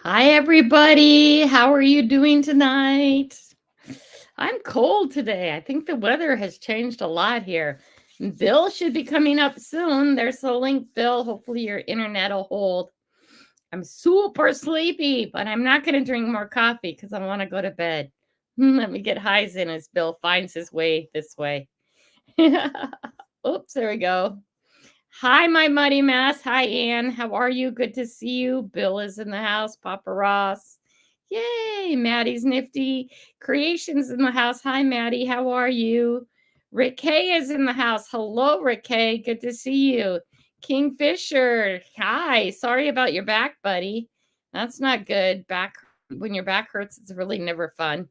Hi, everybody. How are you doing tonight? I'm cold today. I think the weather has changed a lot here. Bill should be coming up soon. There's the link, Bill. Hopefully, your internet will hold. I'm super sleepy, but I'm not going to drink more coffee because I want to go to bed. Let me get highs in as Bill finds his way this way. Oops, there we go. Hi, my muddy mess. Hi, Ann. How are you? Good to see you. Bill is in the house. Papa Ross. Yay. Maddie's nifty. Creations in the house. Hi, Maddie. How are you? Rick K is in the house. Hello, Rick K. Good to see you. Kingfisher. Hi. Sorry about your back, buddy. That's not good. When your back hurts, it's really never fun.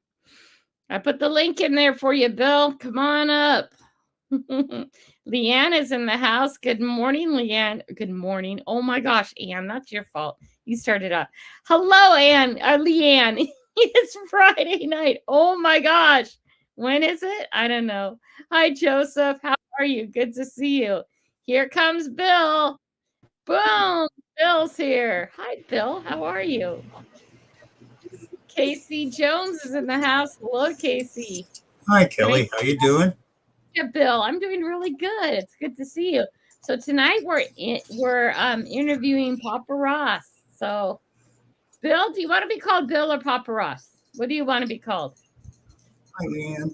I put the link in there for you, Bill. Come on up. Leanne is in the house. Good morning, Leanne. Good morning. Oh my gosh, Anne, that's your fault. You started up. Hello, Leanne. It's Friday night. Oh my gosh. When is it? I don't know. Hi, Joseph. How are you? Good to see you. Here comes Bill. Boom. Bill's here. Hi, Bill. How are you? Casey Jones is in the house. Hello, Casey. Hi, Kelly. How you doing? Yeah, Bill, I'm doing really good. It's good to see you. So tonight we're interviewing Papa Ross. So, Bill, do you want to be called Bill or Papa Ross? What do you want to be called? Hi, Ann.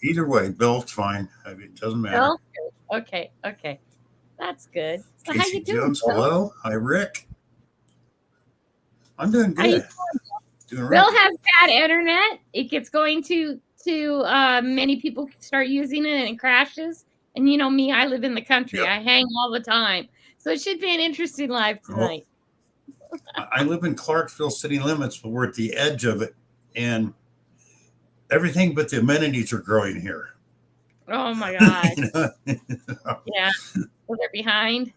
Either way, Bill's fine. It doesn't matter. Bill? Okay. That's good. So Casey how you doing, Jones, Bill? hello. Hi, Rick. I'm doing good. Doing Bill has bad internet. It gets going to many people start using it and it crashes. And you know me, I live in the country. Yep. I hang all the time. So it should be an interesting live tonight. I live in Clarksville city limits, but we're at the edge of it. And everything but the amenities are growing here. Oh my God. Yeah. So they're behind.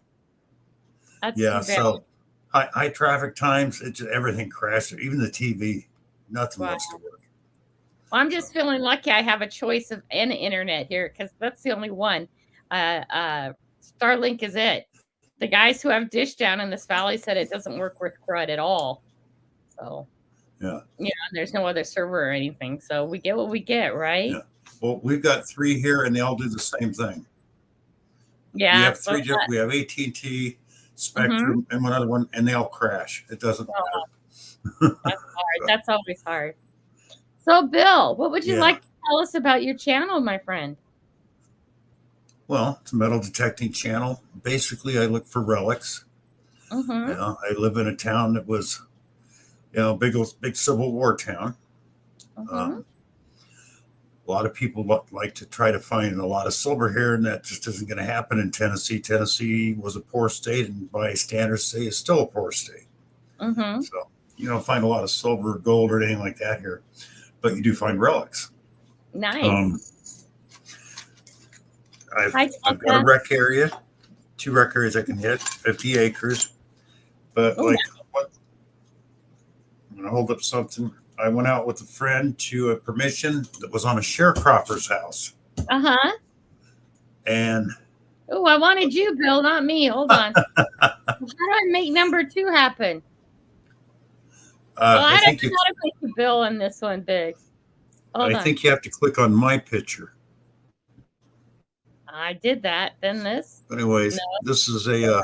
That's so high traffic times, everything crashes, even the TV. Nothing wants to work. Well, I'm just feeling lucky I have a choice of an internet here because that's the only one. Starlink is it. The guys who have Dish down in this valley said it doesn't work with crud at all. So, there's no other server or anything. So we get what we get, right? Yeah. Well, we've got 3 here, and they all do the same thing. Yeah. We have 3. We have AT&T, Spectrum, and one other one, and they all crash. It doesn't matter. That's hard. That's always hard. So, Bill, what would you like to tell us about your channel, my friend? Well, it's a metal detecting channel. Basically, I look for relics. I live in a town that was, big Civil War town. A lot of people like to try to find a lot of silver here, and that just isn't going to happen in Tennessee. Tennessee was a poor state, and by standards, say it's still a poor state. So you don't find a lot of silver or gold or anything like that here, but you do find relics. Nice. I've got a rec area, 2 rec areas I can hit, 50 acres. But I'm going to hold up something. I went out with a friend to a permission that was on a sharecropper's house. And I wanted you, Bill, not me. Hold on. How do I make number 2 happen? I don't know how to make the Bill in this one big. I think you have to click on my picture. I did that. Then this. But anyways, this is a.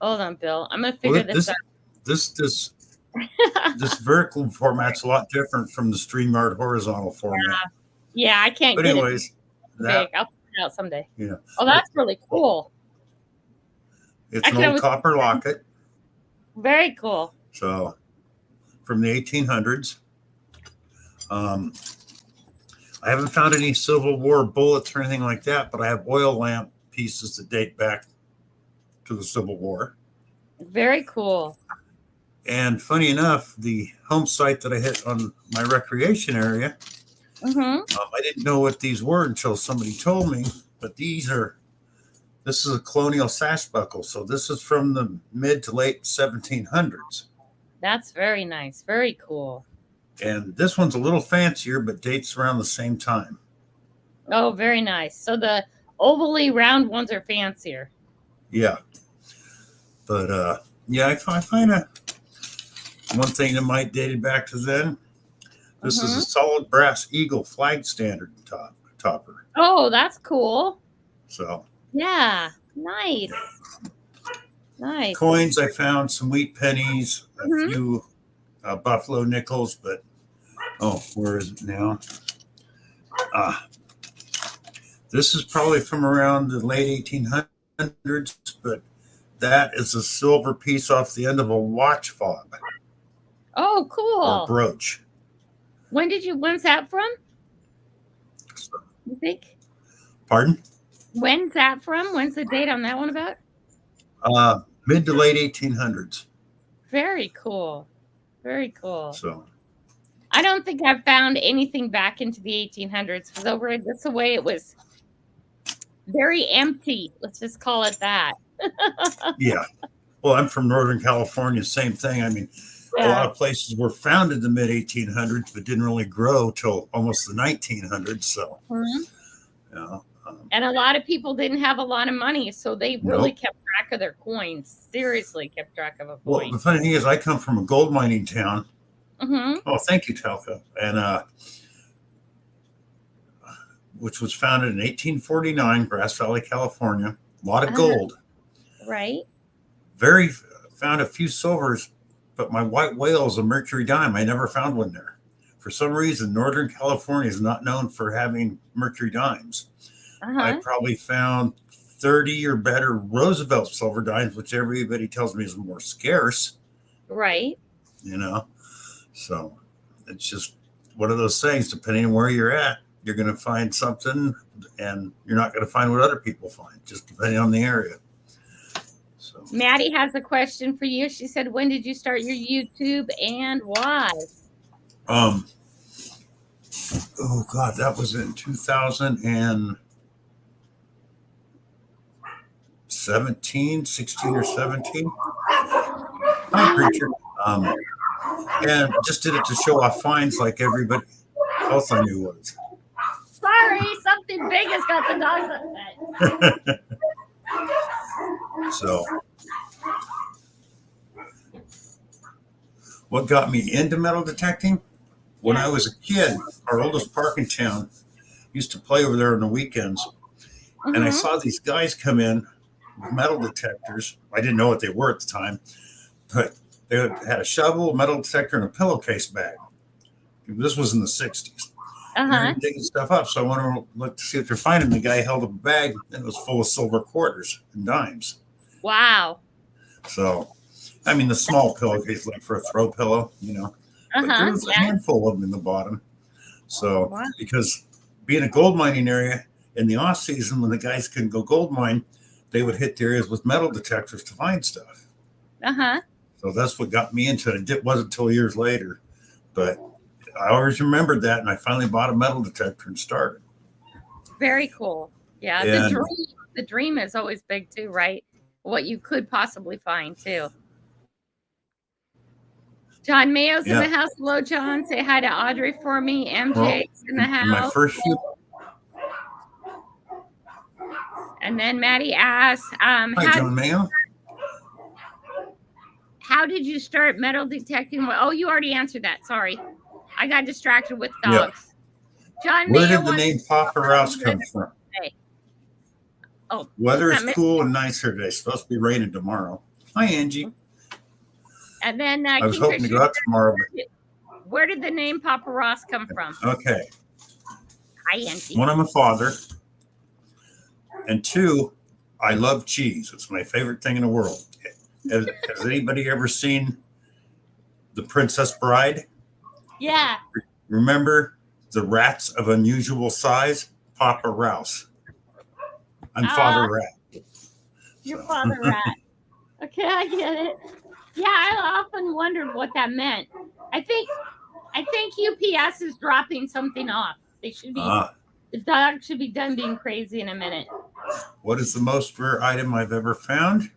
Hold on, Bill. I'm gonna figure this out. This vertical format's a lot different from the StreamYard horizontal format. Yeah, I can't. But anyways, big. I'll figure it out someday. Yeah. Oh, that's really cool. It's an old copper locket. Very cool. So, from the 1800s. I haven't found any Civil War bullets or anything like that, but I have oil lamp pieces that date back to the Civil War. Very cool. And funny enough, the home site that I hit on my recreation area, I didn't know what these were until somebody told me, but this is a colonial sash buckle. So this is from the mid to late 1700s. That's very nice. Very cool. And this one's a little fancier, but dates around the same time. Oh, very nice. So the ovally round ones are fancier. Yeah. But Yeah, I find one thing that might date it back to then. This is a solid brass eagle flag standard topper. Oh, that's cool. So yeah, nice. Nice. Coins, I found some wheat pennies, a few buffalo nickels, but where is it now? This is probably from around the late 1800s, but that is a silver piece off the end of a watch fob. Oh, cool. Or brooch. When's that from? You think? Pardon? When's that from? When's the date on that one about? Mid to late 1800s. Very cool. Very cool. So I don't think I've found anything back into the 1800s because that's the way it was. Very empty. Let's just call it that. Yeah. Well, I'm from Northern California. Same thing. I mean, a lot of places were founded in the mid 1800s, but didn't really grow till almost the 1900s. So, and a lot of people didn't have a lot of money, so they really kept track of their coins. Seriously, kept track of a coin. Well, the funny thing is, I come from a gold mining town. Oh, thank you, Talca. And which was founded in 1849, Grass Valley, California. A lot of gold. Right. Found a few silvers, but my white whale is a mercury dime. I never found one there. For some reason, Northern California is not known for having mercury dimes. I probably found 30 or better Roosevelt silver dimes, which everybody tells me is more scarce. Right. So it's just one of those things, depending on where you're at, you're going to find something and you're not going to find what other people find, just depending on the area. So Maddie has a question for you. She said, when did you start your YouTube and why? Oh God, that was in 16 or 17. Hi, preacher. And just did it to show off finds like everybody else I knew was. Sorry, something big has got the dogs upset. So, what got me into metal detecting? When I was a kid, our oldest park in town used to play over there on the weekends. And I saw these guys come in with metal detectors. I didn't know what they were at the time, but they had a shovel, a metal detector, and a pillowcase bag. This was in the 60s. They're digging stuff up. So I went to look to see what they're finding. The guy held up a bag and it was full of silver quarters and dimes. Wow. So, I mean, the small pillowcase, like for a throw pillow, But there was a handful of them in the bottom. So, because being a gold mining area in the off season, when the guys couldn't go gold mine, they would hit the areas with metal detectors to find stuff. So that's what got me into it. It wasn't until years later, but I always remembered that, and I finally bought a metal detector and started. Very cool. Yeah, the dream is always big too, right? What you could possibly find too. John Mayo's in the house. Hello, John. Say hi to Audrey for me. MJ's in the house. My first few. And then Maddie asked, hi, John Mayo. How did you start metal detecting? Oh, you already answered that. Sorry. I got distracted with dogs. John Where Mayo did the name Papa Rouse come from? Oh, weather is cool and nice here today. It's supposed to be raining tomorrow. Hi, Angie. And then I was hoping to go out tomorrow. Where did the name Papa Ross come from? Okay. Hi, Angie. One, I'm a father. And two, I love cheese. It's my favorite thing in the world. Has anybody ever seen The Princess Bride? Yeah. Remember the rats of unusual size? Papa Rouse. I'm Father Rat. You're Father Rat. Okay, I get it. Yeah, I often wondered what that meant. I think UPS is dropping something off. They should be. The dog should be done being crazy in a minute. What is the most rare item I've ever found?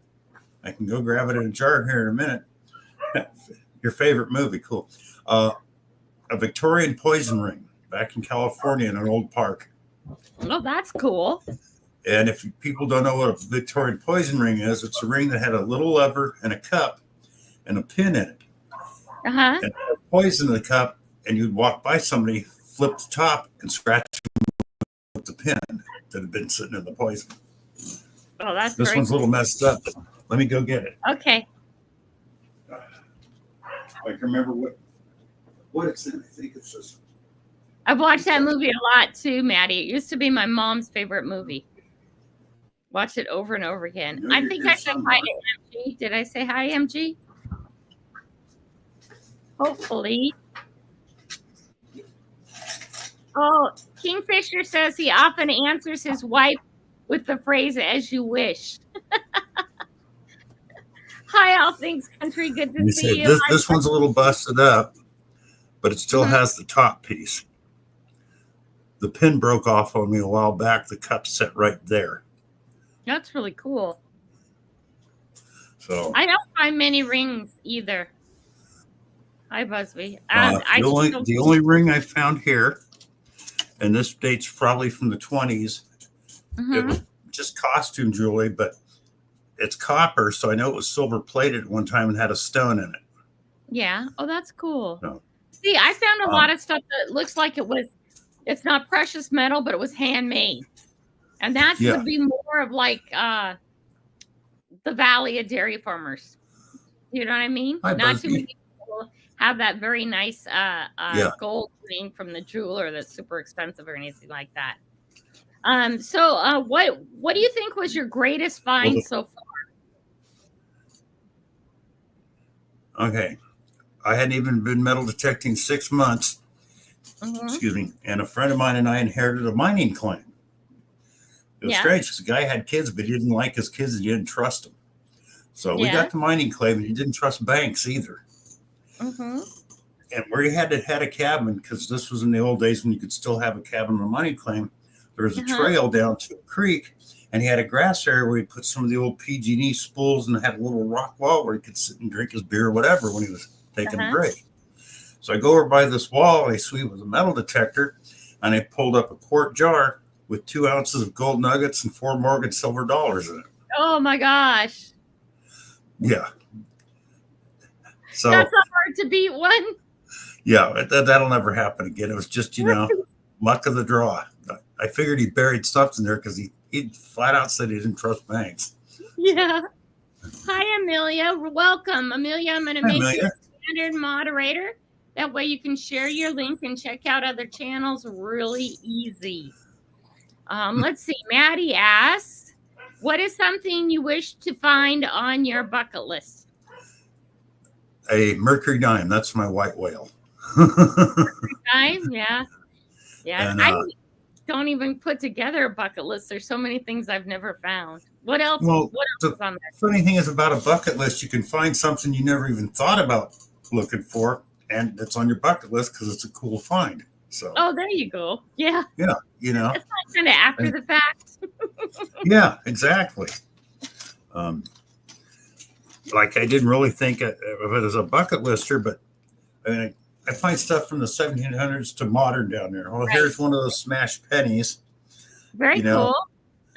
I can go grab it in a jar here in a minute. Your favorite movie, cool. A Victorian poison ring back in California in an old park. Oh, that's cool. And if people don't know what a Victorian poison ring is, it's a ring that had a little lever and a cup, and a pin in it. Uh-huh. And poison in the cup, and you'd walk by somebody, flip the top, and scratch with the pin that had been sitting in the poison. Oh, that's This one's a little messed up. Let me go get it. Okay. I can remember what it's in. I think it's this. I've watched that movie a lot too, Maddie. It used to be my mom's favorite movie. Watch it over and over again. I think I said hi to MG. Did I say hi, MG? Hopefully. Oh, Kingfisher says he often answers his wife with the phrase, as you wish. Hi, All Things Country. Good to see you. This one's a little busted up, but it still has the top piece. The pin broke off on me a while back. The cup set right there. That's really cool. So I don't find many rings either. Hi, Busby. The only ring I found here, and this dates probably from the 20s, it was just costume jewelry, but it's copper, so I know it was silver plated at one time and had a stone in it. Yeah. Oh, that's cool. So, see, I found a lot of stuff that looks like it's not precious metal, but it was handmade. And that would be more of like the Valley of Dairy Farmers. You know what I mean? Not too many people have that very nice gold ring from the jeweler that's super expensive or anything like that. So what do you think was your greatest find so far? Okay. I hadn't even been metal detecting 6 months. Excuse me. And a friend of mine and I inherited a mining claim. It was strange because the guy had kids, but he didn't like his kids and he didn't trust them. So we got the mining claim and he didn't trust banks either. And where he had a cabin, because this was in the old days when you could still have a cabin on a mining claim, there was a trail down to a creek, and he had a grass area where he put some of the old PG&E spools and had a little rock wall where he could sit and drink his beer or whatever when he was taking a break. So I go over by this wall, I sweep with a metal detector, and I pulled up a quart jar with 2 ounces of gold nuggets and 4 Morgan silver dollars in it. Oh my gosh. Yeah. So that's not hard to beat one. Yeah, that'll never happen again. It was just, luck of the draw. I figured he buried something there because he flat out said he didn't trust banks. Yeah. Hi, Amelia. Welcome. Amelia, I'm going to make you a standard moderator. That way you can share your link and check out other channels really easy. Let's see. Maddie asks, what is something you wish to find on your bucket list? A mercury dime. That's my white whale. Mercury dime? Yeah. Yeah. And, I don't even put together a bucket list. There's so many things I've never found. What else? Well, what else is on there? Funny thing is about a bucket list, you can find something you never even thought about looking for, and it's on your bucket list because it's a cool find. So. Oh, there you go. Yeah. Yeah, It's not kind of after the fact. Yeah, exactly. Like I didn't really think of it as a bucket lister, but I mean, I find stuff from the 1700s to modern down there. Well, here's one of those smashed pennies. Very cool.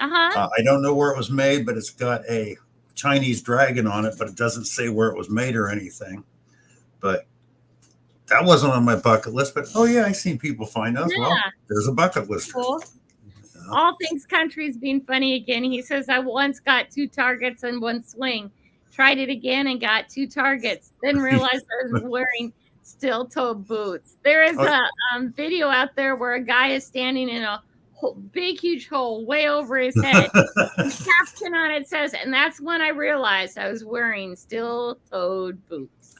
I don't know where it was made, but it's got a Chinese dragon on it, but it doesn't say where it was made or anything. But that wasn't on my bucket list. But I seen people find those. Yeah. Well, there's a bucket list. Cool. All Things Country's being funny again. He says, I once got 2 targets in one swing. Tried it again and got 2 targets. Then realized I was wearing steel-toed boots. There is a video out there where a guy is standing in a big, huge hole way over his head. The caption on it says, and that's when I realized I was wearing steel-toed boots.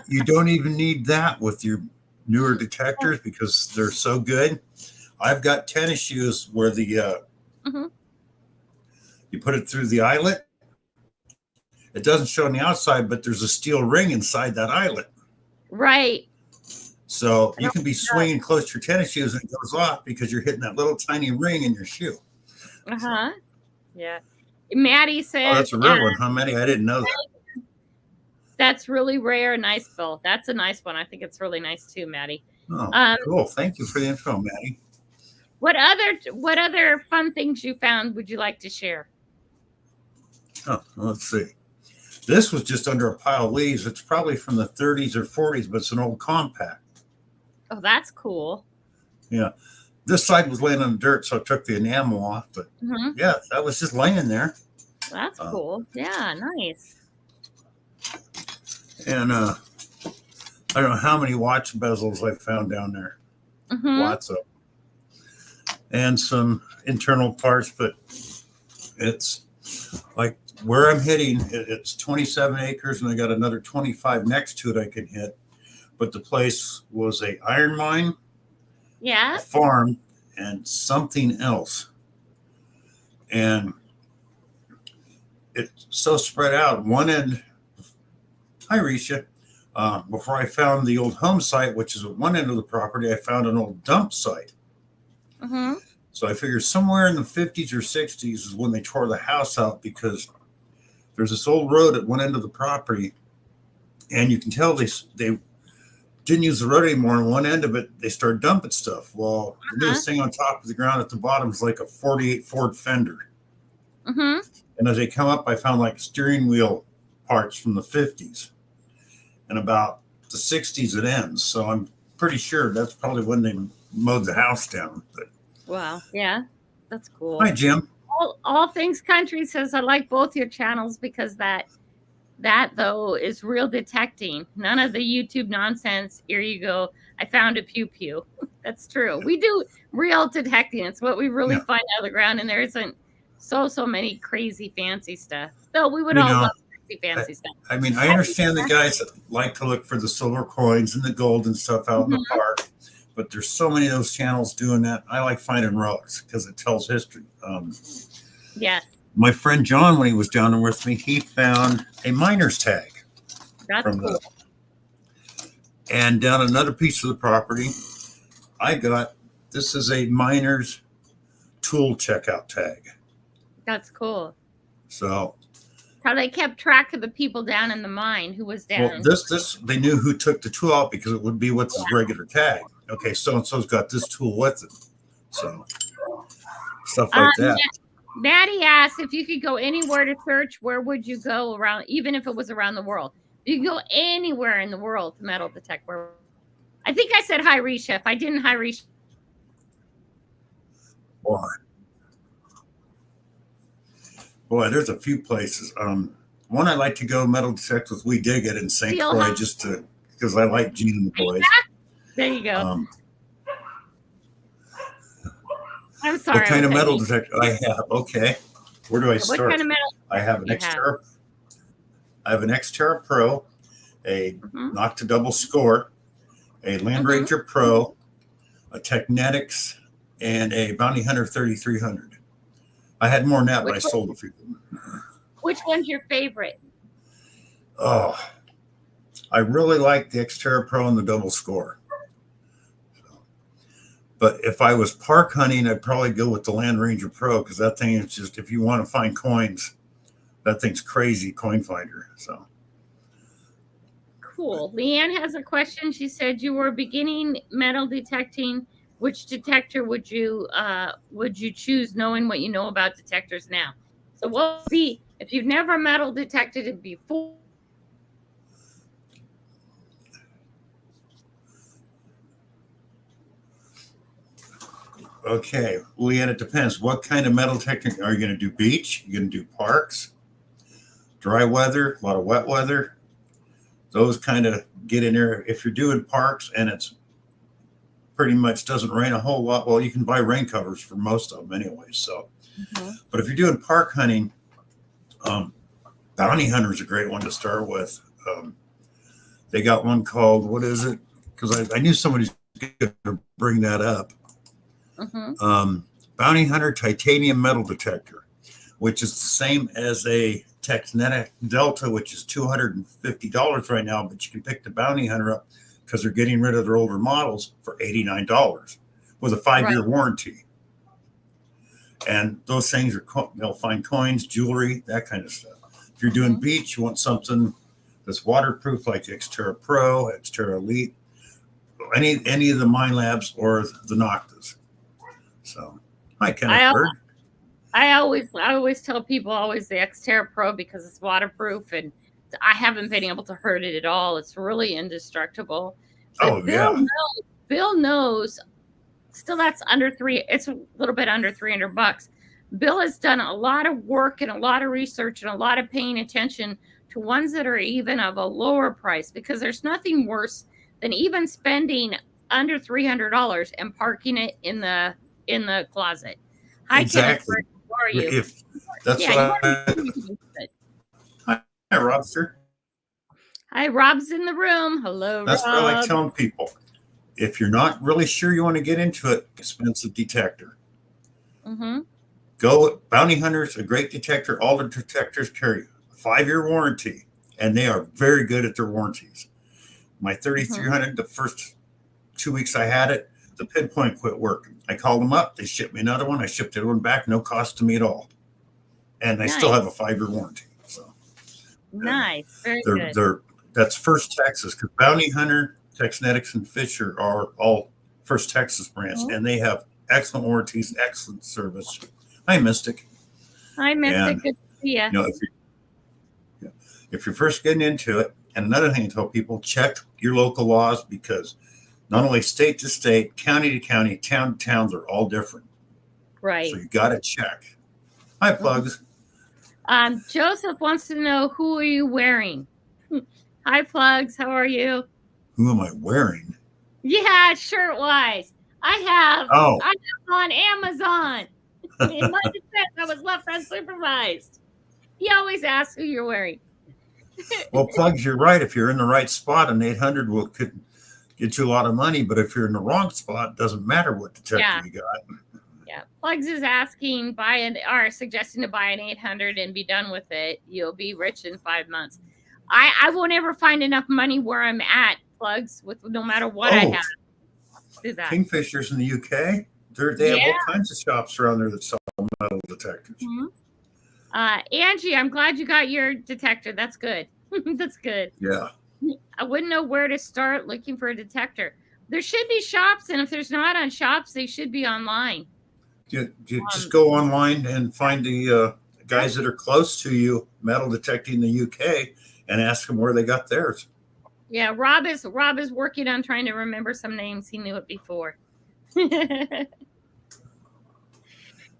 You don't even need that with your newer detectors because they're so good. I've got tennis shoes where the you put it through the eyelet. It doesn't show on the outside, but there's a steel ring inside that eyelet. Right. So you can be swinging close to your tennis shoes and it goes off because you're hitting that little tiny ring in your shoe. Yeah. Maddie says. Oh, that's a rare one, huh, Maddie? I didn't know that. That's really rare. Nice, Bill. That's a nice one. I think it's really nice too, Maddie. Oh, cool. Thank you for the info, Maddie. What other fun things you found would you like to share? Oh, let's see. This was just under a pile of leaves. It's probably from the 30s or 40s, but it's an old compact. Oh, that's cool. Yeah. This side was laying on the dirt, so I took the enamel off. But yeah, that was just laying there. That's cool. Yeah, nice. And I don't know how many watch bezels I found down there. Lots of them. And some internal parts, but it's like where I'm hitting, it's 27 acres, and I got another 25 next to it I can hit. But the place was a iron mine, a farm, and something else. And it's so spread out. One end, hi, Risha. Before I found the old home site, which is at one end of the property, I found an old dump site. So I figured somewhere in the 50s or 60s is when they tore the house out, because there's this old road at one end of the property, and you can tell they didn't use the road anymore. On one end of it, they started dumping stuff. Well, the newest thing on top of the ground at the bottom is like a 48 Ford Fender. And as they come up, I found like steering wheel parts from the 50s. And about the 60s it ends. So I'm pretty sure that's probably when they mowed the house down. But wow. Yeah, that's cool. Hi, Jim. All Things Country says, I like both your channels because that though is real detecting. None of the YouTube nonsense. Here you go. I found a pew pew. That's true. We do real detecting. It's what we really find out of the ground, and there isn't so many crazy fancy stuff. Though we would all love fancy stuff. I mean, I understand the guys that like to look for the silver coins and the gold and stuff out in the park, but there's so many of those channels doing that. I like finding relics because it tells history. My friend John, when he was down there with me, he found a miner's tag. That's cool. And down another piece of the property, I got, this is a miner's tool checkout tag. That's cool. So how they kept track of the people down in the mine who was down. Well, this they knew who took the tool out because it would be what's his regular tag. Okay, so and so's got this tool with it. So stuff like that. Maddie asked if you could go anywhere to search, where would you go around, even if it was around the world? You can go anywhere in the world to metal detect. Where I think I said hi, Risha. If I didn't, hi, Risha. Boy, there's a few places. One I like to go metal detect with We Dig It in St. Croix, just to because I like Gene and the boys. There you go. I'm sorry. What kind of metal detector I have? Okay, where do I start? What kind of metal? I have an Xterra. I have an Xterra Pro, a Knock to Double Score, a Land Ranger Pro, a Technetics, and a Bounty Hunter 3300. I had more than that, but I sold a few. Which one's your favorite? Oh, I really like the Xterra Pro and the Double Score. But if I was park hunting, I'd probably go with the Land Ranger Pro because that thing is just, if you want to find coins, that thing's crazy coin finder. So cool. Leanne has a question. She said you were beginning metal detecting. Which detector would you choose, knowing what you know about detectors now? So what would be, if you've never metal detected it before? Okay, Leanne, it depends. What kind of metal detecting are you going to do? Beach? You're going to do parks? Dry weather? A lot of wet weather? Those kind of get in there. If you're doing parks and it's pretty much doesn't rain a whole lot, well, you can buy rain covers for most of them anyway. So, but if you're doing park hunting, Bounty Hunter is a great one to start with. They got one called, what is it? Because I knew somebody's going to bring that up. Bounty Hunter Titanium Metal Detector, which is the same as a Technetic Delta, which is $250 right now, but you can pick the Bounty Hunter up because they're getting rid of their older models for $89 with a 5-year warranty. And those things are, they'll find coins, jewelry, that kind of stuff. If you're doing beach, you want something that's waterproof like Xterra Pro, Xterra Elite, any of the Mine Labs or the Noctas. So, hi, Kenneth Bird. I always tell people the Xterra Pro because it's waterproof and I haven't been able to hurt it at all. It's really indestructible. But Oh yeah, Bill knows. Still, that's under three. It's a little bit under $300. Bill has done a lot of work and a lot of research and a lot of paying attention to ones that are even of a lower price, because there's nothing worse than even spending under $300 and parking it in the closet. Hi, exactly. Kenneth. How are you? If that's Yeah, Hi, Robster. Hi, Rob's in the room. Hello, That's Rob. what I like telling people. If you're not really sure you want to get into it, expensive detector. Mm-hmm. Go with Bounty Hunter's a great detector. All the detectors carry a 5-year warranty, and they are very good at their warranties. My 3300, the first 2 weeks I had it, the pinpoint quit working. I called them up. They shipped me another one. I shipped it one back, no cost to me at all. And they still have a 5-year warranty. So nice. Very good. That's First Texas, because Bounty Hunter, Texnetics, and Fisher are all First Texas brands, and they have excellent warranties, excellent service. Hi, Mystic. Hi, Mystic. Good to see you. You know, if you're first getting into it, and another thing I tell people, check your local laws, because not only state to state, county to county, town to towns are all different. Right. So you got to check. Hi, Plugs. Joseph wants to know, who are you wearing? Hi, Plugs. How are you? Who am I wearing? Yeah, shirt-wise. I have on Amazon. In my defense, I was left unsupervised. He always asks who you're wearing. Well, Plugs, you're right. If you're in the right spot, an 800 could get you a lot of money. But if you're in the wrong spot, it doesn't matter what detector you got. Yeah. Plugs is asking, suggesting to buy an 800 and be done with it. You'll be rich in 5 months. I won't ever find enough money where I'm at, Plugs, with no matter what I have. Do that. Kingfishers in the UK, they have all kinds of shops around there that sell metal detectors. Angie, I'm glad you got your detector. That's good. That's good. Yeah. I wouldn't know where to start looking for a detector. There should be shops, and if there's not on shops, they should be online. You just go online and find the guys that are close to you, metal detecting in the UK, and ask them where they got theirs. Yeah, Rob is working on trying to remember some names. He knew it before.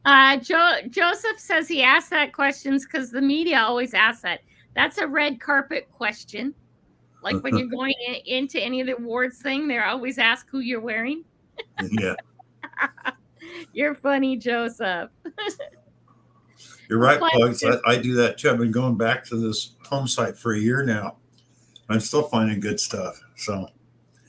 Joseph says he asked that questions because the media always asks that. That's a red carpet question. Like when you're going into any of the awards thing, they always ask who you're wearing. Yeah. You're funny, Joseph. You're right, Plugs. I do that too. I've been going back to this home site for a year now. I'm still finding good stuff. So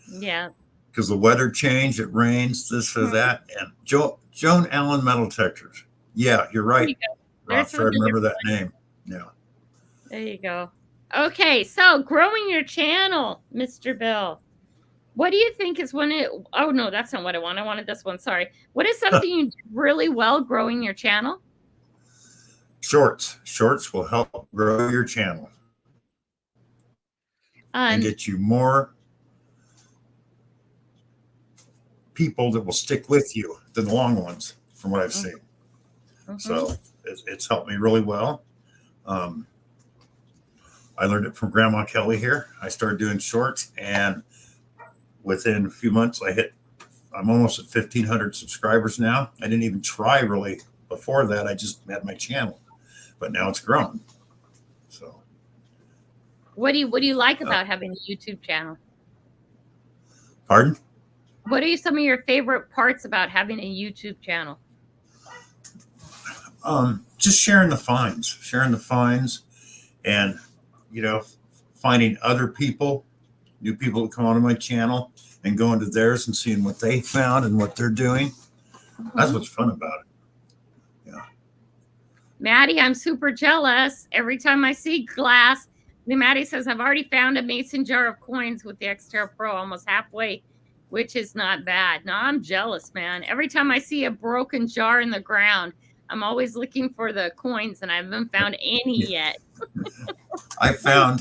yeah, because the weather changed, it rains, this or that. And Joan Allen Metal Detectors. Yeah, you're right. I remember that name. Yeah. There you go. Okay, so growing your channel, Mr. Bill. What do you think is oh no, that's not what I want. I wanted this one. Sorry. What is something you do really well growing your channel? Shorts. Shorts will help grow your channel. And get you more people that will stick with you than the long ones, from what I've seen. So it's helped me really well. I learned it from Grandma Kelly here. I started doing shorts, and within a few months, I'm almost at 1,500 subscribers now. I didn't even try really before that. I just had my channel, but now it's grown. So. What do you like about having a YouTube channel? Pardon? What are some of your favorite parts about having a YouTube channel? Just sharing the finds, and finding other people, new people that come onto my channel, and going to theirs and seeing what they found and what they're doing. That's what's fun about it. Yeah. Maddie, I'm super jealous. Every time I see glass, Maddie says, I've already found a mason jar of coins with the Xterra Pro almost halfway, which is not bad. No, I'm jealous, man. Every time I see a broken jar in the ground, I'm always looking for the coins, and I haven't found any yet. I found,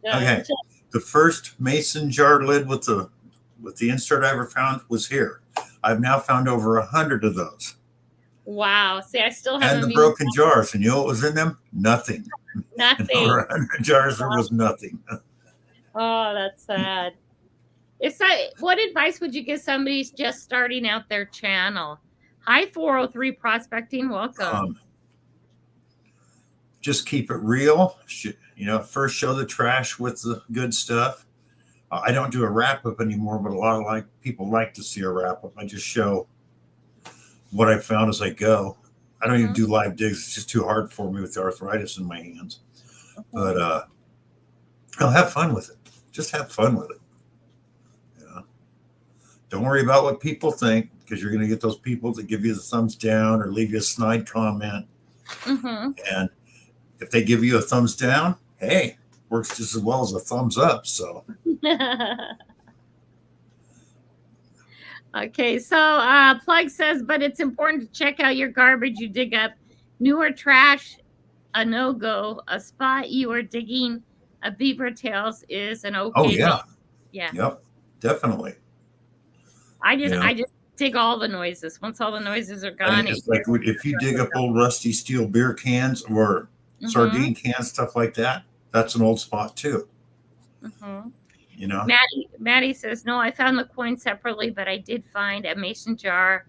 the first mason jar lid with the insert I ever found was here. I've now found over 100 of those. Wow. See, I still And haven't the even broken jars. And you know what was in them? Nothing. In over nothing. 100 jars, there was nothing. Oh, that's sad. What advice would you give somebody who's just starting out their channel? Hi, 403 Prospecting. Welcome. Just keep it real. First show the trash with the good stuff. I don't do a wrap up anymore, but a lot of people like to see a wrap up. I just show what I found as I go. I don't even do live digs. It's just too hard for me with the arthritis in my hands. But I'll have fun with it. Just have fun with it. Don't worry about what people think, because you're going to get those people that give you the thumbs down or leave you a snide comment. And if they give you a thumbs down, hey, works just as well as a thumbs up. So. Okay, so Plug says, but it's important to check out your garbage you dig up. Newer trash, a no-go. A spot you are digging a beaver tails is an okay. Oh yeah. Yeah. Yep. Definitely. I just dig all the noises. Once all the noises are gone, it's like if you dig up old rusty steel beer cans or sardine cans, stuff like that, that's an old spot too. Maddie says, no, I found the coin separately, but I did find a mason jar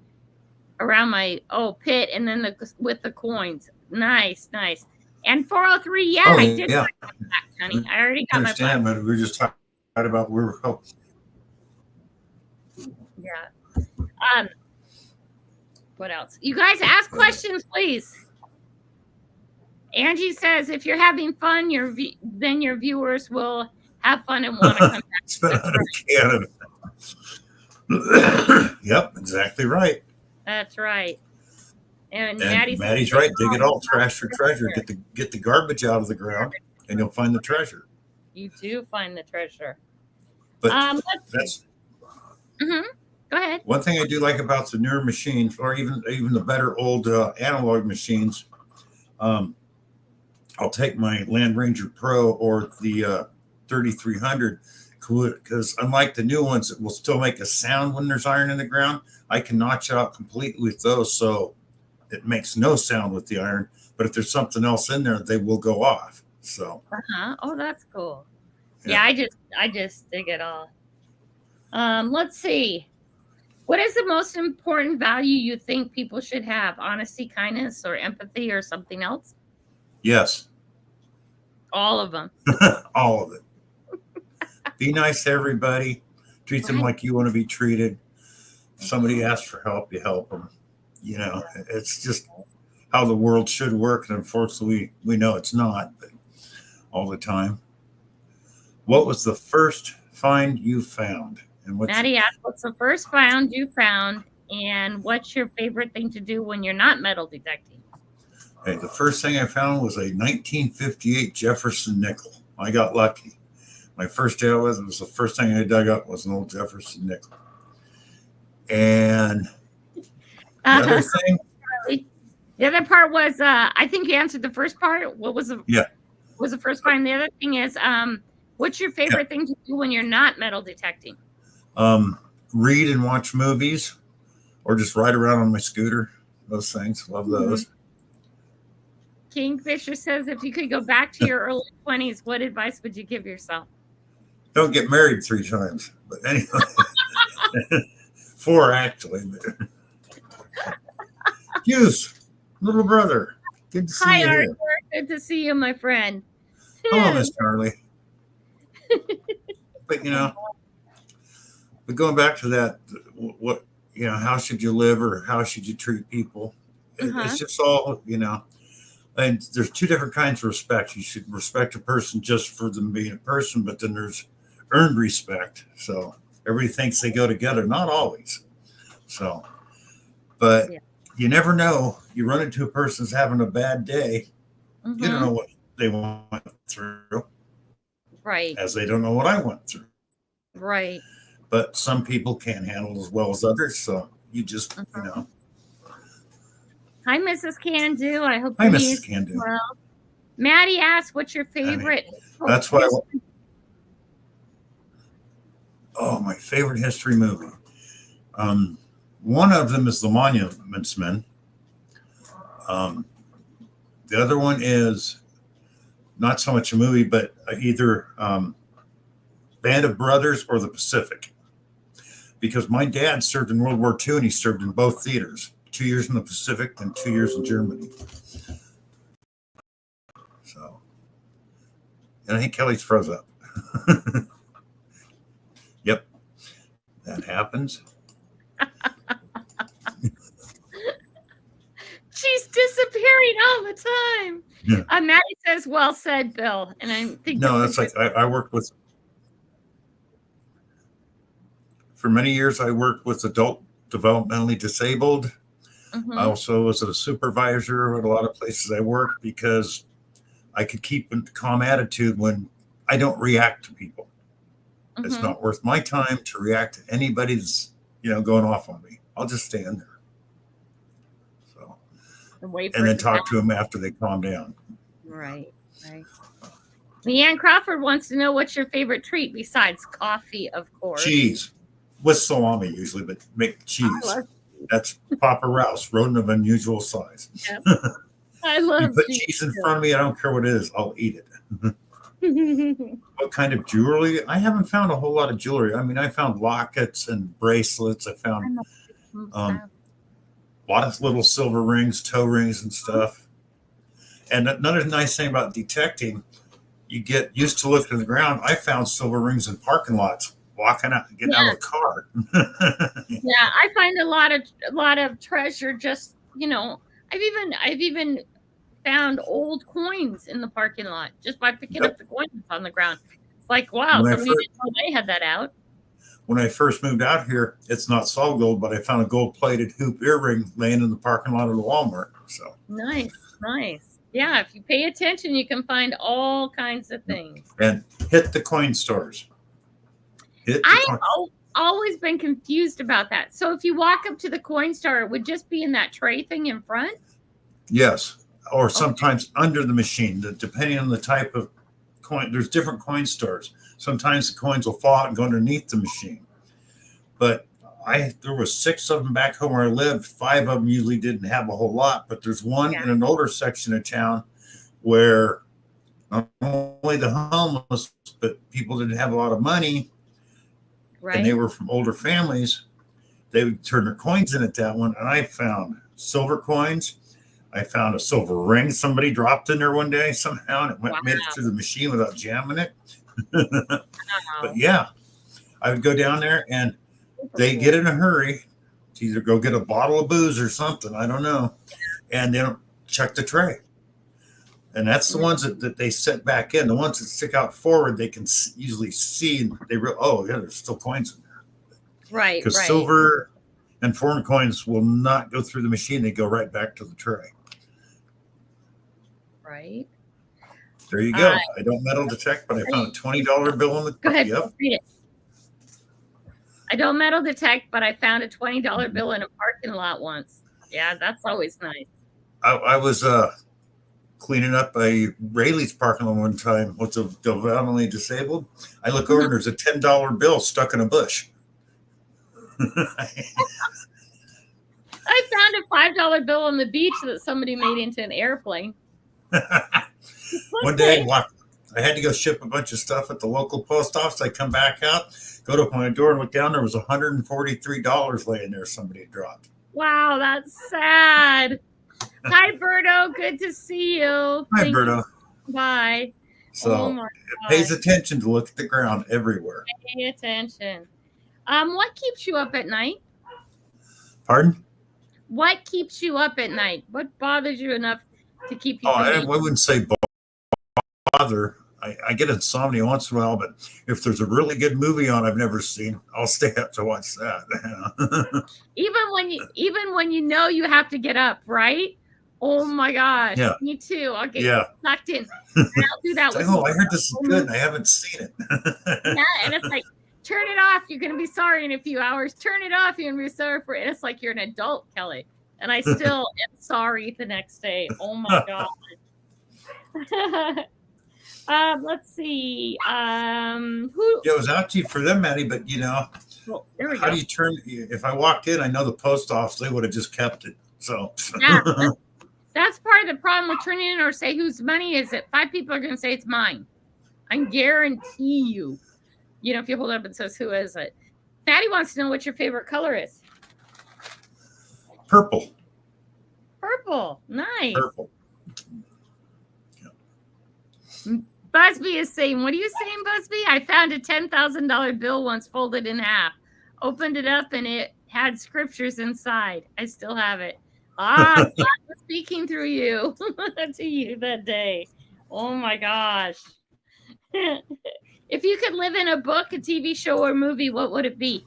around my pit, and then with the coins. Nice. And 403, I did find my black, honey. I already got my black. But we were just talking about where we're going. Yeah. What else? You guys ask questions, please. Angie says, if you're having fun, then your viewers will have fun and want to come back. Spit out of Canada. Yep, exactly right. That's right. And Maddie's right. Dig it all, trash for treasure. Get the garbage out of the ground, and you'll find the treasure. You do find the treasure. But that's. Go ahead. One thing I do like about the newer machines, or even the better old analog machines, I'll take my Land Ranger Pro or the 3300, because unlike the new ones that will still make a sound when there's iron in the ground, I can notch out completely with those, so it makes no sound with the iron. But if there's something else in there, they will go off. So. Oh, that's cool. Yeah, I just dig it all. Let's see. What is the most important value you think people should have? Honesty, kindness, or empathy, or something else? Yes. All of them. All of it. Be nice to everybody. Treat them like you want to be treated. If somebody asks for help, you help them. It's just how the world should work. And unfortunately, we know it's not, but all the time. What was the first find you found? And Maddie asked, what's the first find you found? And what's your favorite thing to do when you're not metal detecting? Hey, the first thing I found was a 1958 Jefferson nickel. I got lucky. My first day with it was the first thing I dug up was an old Jefferson nickel. And the other thing, the other part was I think you answered the first part. What was was the first find? The other thing is what's your favorite thing to do when you're not metal detecting? Read and watch movies, or just ride around on my scooter. Those things, love those. Kingfisher says, if you could go back to your early 20s, what advice would you give yourself? Don't get married 3 times. But anyway, 4 actually. Hughes, little brother. Good to see you. Hi, Arthur. Good to see you, my friend. Hello, Miss Charlie. But but going back to that, what how should you live, or how should you treat people? It's just all And there's 2 different kinds of respect. You should respect a person just for them being a person, but then there's earned respect. So everybody thinks they go together. Not always. So, but you never know. You run into a person who's having a bad day. You don't know what they went through. Right. As they don't know what I went through. Right. But some people can't handle it as well as others. So you just, Hi, Mrs. Can Do. I hope. Hi, Mrs. Can Do. Well, Maddie asked, "What's your favorite?" That's why. My favorite history movie. One of them is The Monuments Men. The other one is not so much a movie, but either Band of Brothers or the Pacific. Because my dad served in World War II and he served in both theaters, 2 years in the Pacific and 2 years in Germany. So, and I think Kelly's froze up. Yep, that happens. She's disappearing all the time. Yeah. Maddie says, "Well said, Bill." And I think no, that's like I worked with. For many years, I worked with adult developmentally disabled. Mm-hmm. I also was a supervisor at a lot of places I worked because I could keep a calm attitude when I don't react to people. Mm-hmm. It's not worth my time to react to anybody that's going off on me. I'll just stand there. So, and then talk to them after they calm down. Right. Leanne Crawford wants to know, what's your favorite treat besides coffee, of course. Cheese. With salami usually, but make cheese. That's Papa Rouse, rodent of unusual size. Yep. I love you put cheese in front of me, I don't care what it is, I'll eat it. What kind of jewelry? I haven't found a whole lot of jewelry. I mean, I found lockets and bracelets. I found a lot of little silver rings, toe rings and stuff. And another nice thing about detecting, you get used to looking at the ground. I found silver rings in parking lots. Walking out, getting out of the car. Yeah, I find a lot of treasure. Just I've even found old coins in the parking lot just by picking up the coins on the ground. It's like, wow, somebody didn't know they had that out. When I first moved out here, it's not solid gold, but I found a gold-plated hoop earring laying in the parking lot of the Walmart. So nice. Yeah, if you pay attention, you can find all kinds of things. And hit the coin stores. I've always been confused about that. So if you walk up to the coin store, it would just be in that tray thing in front? Yes. Or sometimes under the machine, depending on the type of coin. There's different coin stores. Sometimes the coins will fall out and go underneath the machine. But there was 6 of them back home where I lived. 5 of them usually didn't have a whole lot. But there's one in an older section of town where not only the homeless, but people didn't have a lot of money. Right. And they were from older families. They would turn their coins in at that one. And I found silver coins. I found a silver ring somebody dropped in there one day somehow, and it made it through the machine without jamming it. But yeah, I would go down there and they get in a hurry to either go get a bottle of booze or something. I don't know. And then check the tray. And that's the ones that they set back in. The ones that stick out forward, they can usually see. And there's still coins in there. Right. Because silver and foreign coins will not go through the machine. They go right back to the tray. Right. There you go. I don't metal detect, but I found a $20 bill in the. Go ahead. Yep. Read it. I don't metal detect, but I found a $20 bill in a parking lot once. Yeah, that's always nice. I was cleaning up a Rayleigh's parking lot one time with the developmentally disabled. I look over and there's a $10 bill stuck in a bush. I found a $5 bill on the beach that somebody made into an airplane. One day I had to go ship a bunch of stuff at the local post office. I come back out, go to my door and look down. There was $143 laying there somebody had dropped. Wow, that's sad. Hi, Berto. Good to see you. Hi, Berto. Bye. So it pays attention to look at the ground everywhere. Pay attention. What keeps you up at night? Pardon? What keeps you up at night? What bothers you enough to keep you? I wouldn't say bother. I get insomnia once in a while, but if there's a really good movie on I've never seen, I'll stay up to watch that. even when you know you have to get up, right? Oh my gosh. Yeah. Me too. I'll get knocked in. And I'll do that. I heard this is good and I haven't seen it. Yeah, and it's like, turn it off. You're going to be sorry in a few hours. Turn it off. You're going to be sorry for it. And it's like you're an adult, Kelly. And I still am sorry the next day. Oh my God. Let's see. It was out to you for them, Maddie, but well, there we how go. do you turn? If I walked in, I know the post office, they would have just kept it. So Yeah, That's part of the problem with turning in or say whose money is it. 5 people are going to say it's mine. I can guarantee you. You know, if you hold up and says who is it. Patty wants to know what your favorite color is. Purple. Purple. Nice. Purple. Busby is saying, what are you saying, Busby? I found a $10,000 bill once folded in half. Opened it up and it had scriptures inside. I still have it. God was speaking through you to you that day. Oh my gosh. If you could live in a book, a TV show, or movie, what would it be?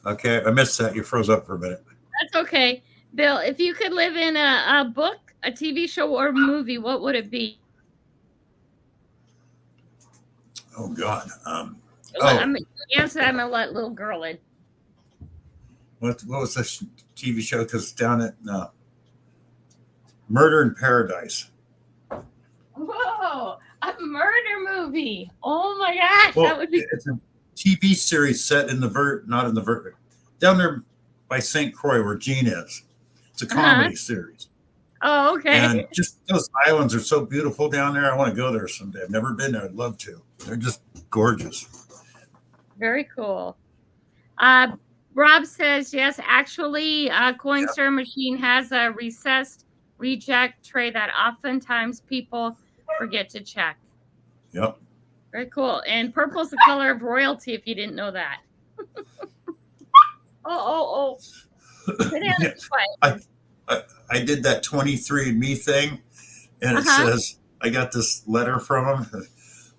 Okay, I missed that. You froze up for a minute. That's okay. Bill, if you could live in a book, a TV show, or movie, what would it be? Oh, God. I'm going to answer that. I'm going to let little girl in. What was this TV show? Because it's down at Murder in Paradise. Whoa, a murder movie. Oh, my gosh. Well, that would be. It's a TV series set in down there by St. Croix where Gene is. It's a comedy series. Oh, okay. And just those islands are so beautiful down there. I want to go there someday. I've never been there. I'd love to. They're just gorgeous. Very cool. Rob says, yes, actually, Coinstar machine has a recessed reject tray that oftentimes people forget to check. Yep. Very cool. And purple's the color of royalty, if you didn't know that. Oh. I did that 23andMe thing, and it says, I got this letter from him.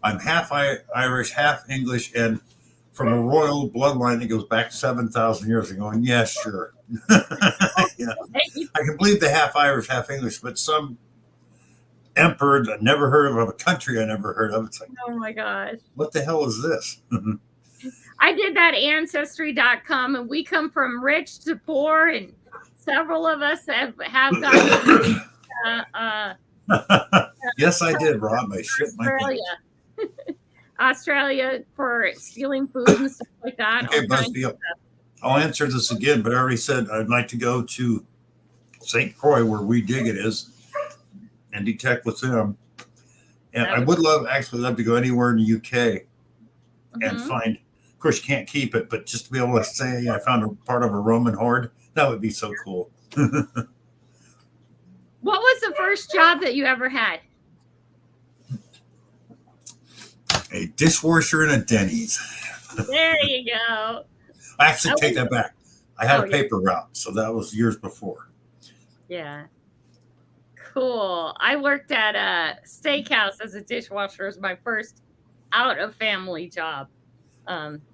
I'm half Irish, half English, and from a royal bloodline that goes back 7,000 years ago. And yeah, sure. Yeah. I can believe the half Irish, half English, but some emperor I never heard of a country I never heard of. It's like, oh my gosh. What the hell is this? I did that Ancestry.com, and we come from rich to poor, and several of us have gotten yes, I did, Rob. I shit my pants. Australia for stealing food and stuff like that. Okay, Busby, I'll answer this again, but I already said I'd like to go to St. Croix where We Dig It is and detect with them. And I would love to go anywhere in the UK and find, of course, you can't keep it, but just to be able to say I found a part of a Roman horde, that would be so cool. What was the first job that you ever had? A dishwasher in a Denny's. There you go. I actually take that back. I had a paper route, so that was years before. Yeah. Cool. I worked at a steakhouse as a dishwasher as my first out-of-family job.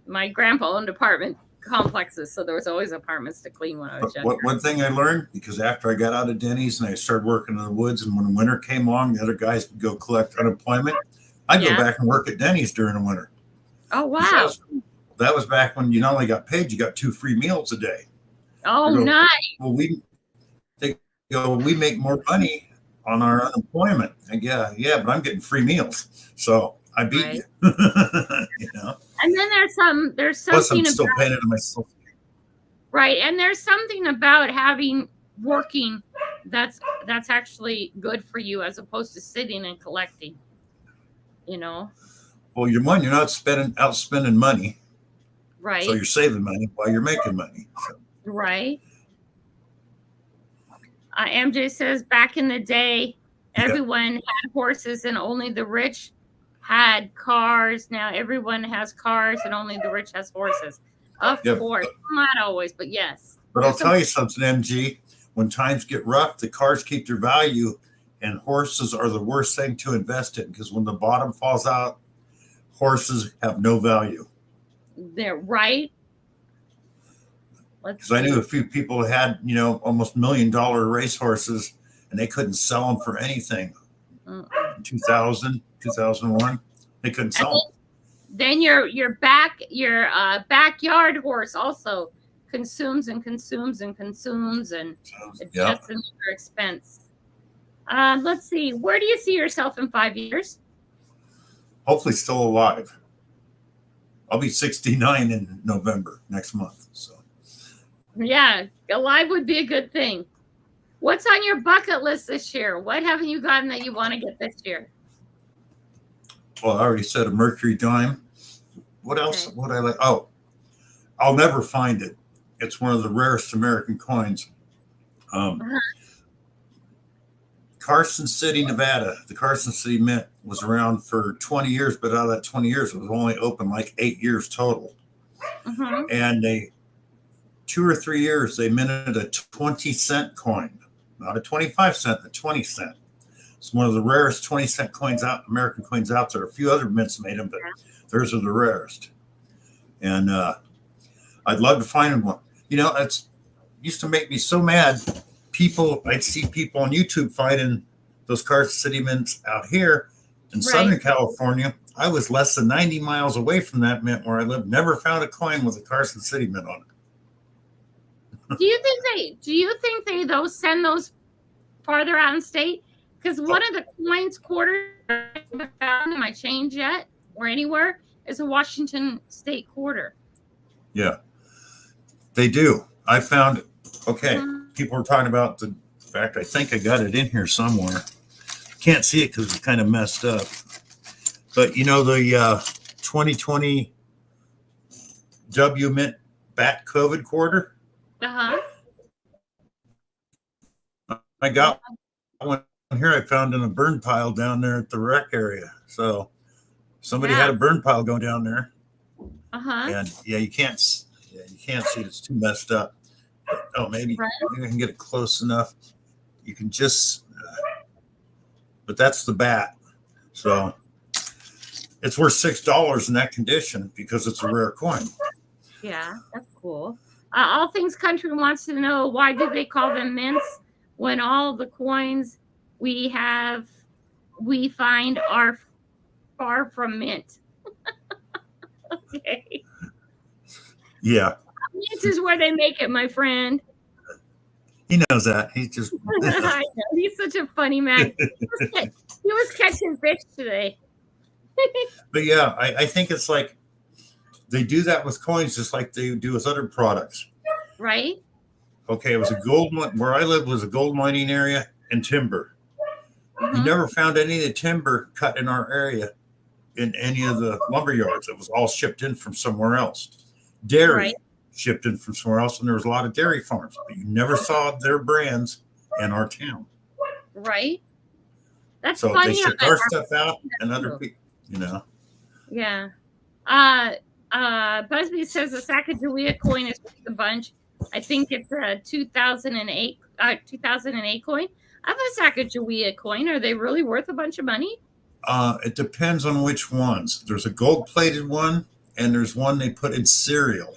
My grandpa owned apartment complexes, so there was always apartments to clean when I was younger. One thing I learned, because after I got out of Denny's and I started working in the woods, and when winter came along, the other guys would go collect unemployment. I'd go back and work at Denny's during the winter. Oh, wow. That was back when you not only got paid, you got 2 free meals a day. Oh, nice. Well, we make more money on our unemployment. And yeah, but I'm getting free meals. So I beat you. You know? And then there's something Plus, I'm still paying it to myself. Right. And there's something about working that's actually good for you as opposed to sitting and collecting. You know? Well, you're not outspending money. Right. So you're saving money while you're making money. So. Right. MJ says back in the day, everyone had horses and only the rich had cars. Now everyone has cars and only the rich has horses. Of course. Not always, but yes. But I'll tell you something, MG. When times get rough, the cars keep their value, and horses are the worst thing to invest in because when the bottom falls out, horses have no value. They're right. Because I knew a few people had, almost $1 million race horses, and they couldn't sell them for anything. In 2000, 2001, they couldn't sell them. Then your backyard horse also consumes and consumes and consumes, and it's just another expense. Let's see. Where do you see yourself in 5 years? Hopefully still alive. I'll be 69 in November next month. So Yeah, alive would be a good thing. What's on your bucket list this year? What haven't you gotten that you want to get this year? well, I already said a Mercury dime. What else Okay. would I like? Oh, I'll never find it. It's one of the rarest American coins. Um, Uh-huh. Carson City, Nevada. The Carson City Mint was around for 20 years, but out of that 20 years, it was only open like 8 years total. Uh-huh. And 2 or 3 years, they minted a 20-cent coin, not a 25-cent, a 20-cent. It's one of the rarest 20-cent coins out, American coins out there. A few other mints made them, but theirs are the rarest. And I'd love to find one. You know, it's used to make me so mad. I'd see people on YouTube finding those Carson City mints out here in Southern California. I was less than 90 miles away from that mint where I lived. Never found a coin with a Carson City mint on it. Do you think they those send those farther out in state? Because one of the coins quarters I haven't found in my change yet or anywhere is a Washington State quarter. Yeah, they do. I found it. Okay, people were talking about the fact. I think I got it in here somewhere. Can't see it because it's kind of messed up. But you know the 2020 W Mint Bat COVID quarter. Uh-huh. I got one here. I found in a burn pile down there at the rec area. So somebody had a burn pile going down there. Uh-huh. And you can't see it. It's too messed up. But, maybe I can get it close enough. You can just, but that's the bat. So it's worth $6 in that condition because it's a rare coin. Yeah, that's cool. All Things Country wants to know, why do they call them mints when all the coins we find are far from mint? Okay. Yeah. Mint is where they make it, my friend. He knows that. He's just. I know. He's such a funny man. He was catching fish today. But yeah, I think it's like they do that with coins just like they do with other products. Right. Okay, it was a gold where I lived was a gold mining area and timber. You never found any of the timber cut in our area in any of the lumber yards. It was all shipped in from somewhere else. Dairy shipped in from somewhere else, and there was a lot of dairy farms, but you never saw their brands in our town. Right. That's so funny. They shipped our stuff out and other people, you know. Yeah. Busby says a Sacagawea coin is worth a bunch. I think it's a 2008 coin. I have a Sacagawea coin. Are they really worth a bunch of money? It depends on which ones. There's a gold-plated one, and there's one they put in cereal.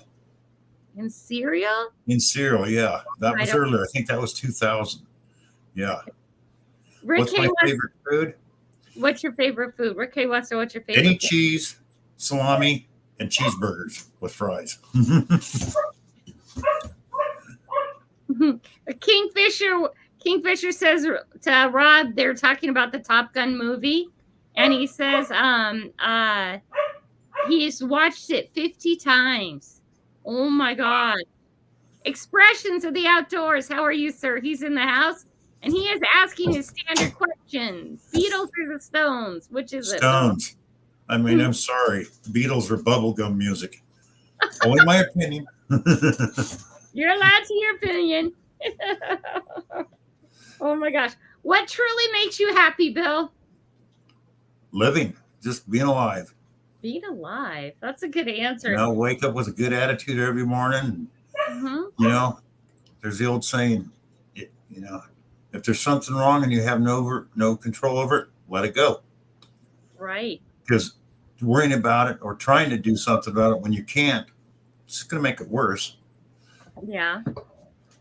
In cereal? In cereal, yeah. That was earlier. I think that was 2000. Yeah. What's my favorite food? What's your favorite food? Rick K. Wester, what's your favorite Any food? cheese, salami, and cheeseburgers with fries. Kingfisher says to Rob, they're talking about the Top Gun movie, and he says he's watched it 50 times. Oh my God. Expressions of the Outdoors. How are you, sir? He's in the house, and he is asking his standard question. Beatles or the Stones? Which is it? Stones. I mean, I'm sorry. The Beatles are bubblegum music. Only my opinion. You're allowed to your opinion. Oh my gosh. What truly makes you happy, Bill? Living. Just being alive. Being alive. That's a good answer. You know, wake up with a good attitude every morning. You know, there's the old saying, you know, if there's something wrong and you have no control over it, let it go. Right. Because worrying about it or trying to do something about it when you can't, it's going to make it worse. Yeah.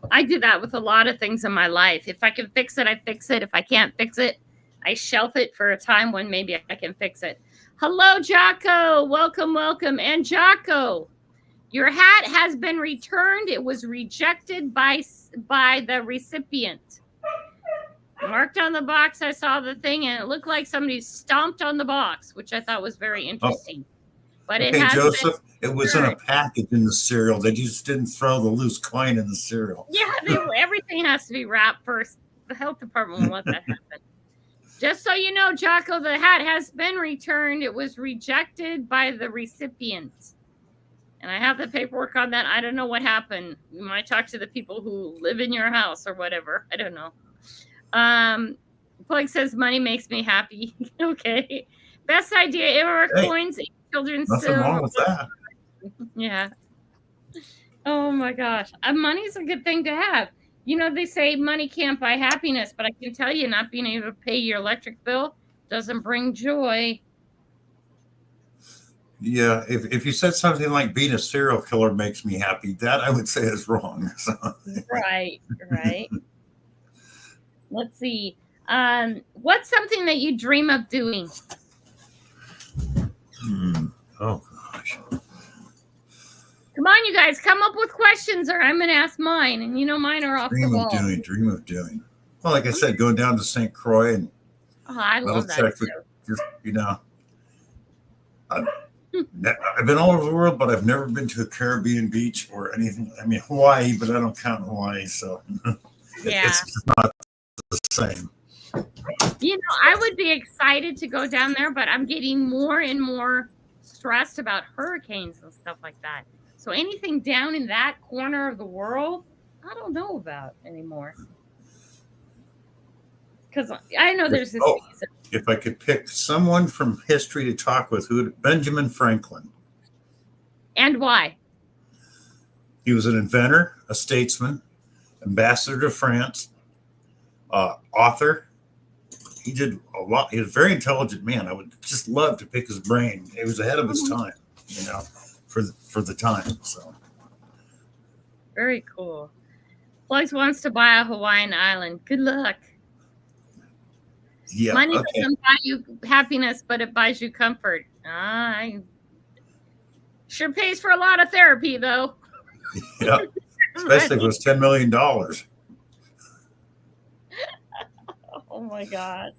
I do that with a lot of things in my life. If I can fix it, I fix it. If I can't fix it, I shelf it for a time when maybe I can fix it. Hello, Jocko. Welcome, welcome. And Jocko, your hat has been returned. It was rejected by the recipient. Marked on the box, I saw the thing, and it looked like somebody stomped on the box, which I thought was very interesting. but it Okay, has been Joseph, it was in a returned. package in the cereal. They just didn't throw the loose coin in the cereal. Yeah, everything has to be wrapped first. The health department won't let that happen. Just so you know, Jocko, the hat has been returned. It was rejected by the recipient. And I have the paperwork on that. I don't know what happened. You might talk to the people who live in your house or whatever. I don't know. Plug says money makes me happy. Okay. Best idea ever. Hey, Coins, children's nothing wrong with that. Yeah. Oh my gosh. Money's a good thing to have. You know, they say money can't buy happiness, but I can tell you not being able to pay your electric bill doesn't bring joy. Yeah, if you said something like being a serial killer makes me happy, that I would say is wrong. So. Right. Let's see. What's something that you dream of doing? Oh gosh. Come on, you guys, come up with questions, or I'm going to ask mine. And you know, mine are off the wall. Dream of doing. Well, like I said, going down to St. Croix and I love that too. You know, I've been all over the world, but I've never been to a Caribbean beach or anything. I mean, Hawaii, but I don't count Hawaii, so it's just not the same. You know, I would be excited to go down there, but I'm getting more and more stressed about hurricanes and stuff like that. So anything down in that corner of the world, I don't know about anymore. Because I know there's this season. If I could pick someone from history to talk with, Benjamin Franklin. And why? He was an inventor, a statesman, ambassador to France, author. He did a lot. He was a very intelligent man. I would just love to pick his brain. He was ahead of his time, you know, for the time. So very cool. Plugs wants to buy a Hawaiian island. Good luck. Yeah, money doesn't buy you happiness, but it buys you comfort. Sure pays for a lot of therapy, though. Yeah, especially if it was $10 million. Oh my God.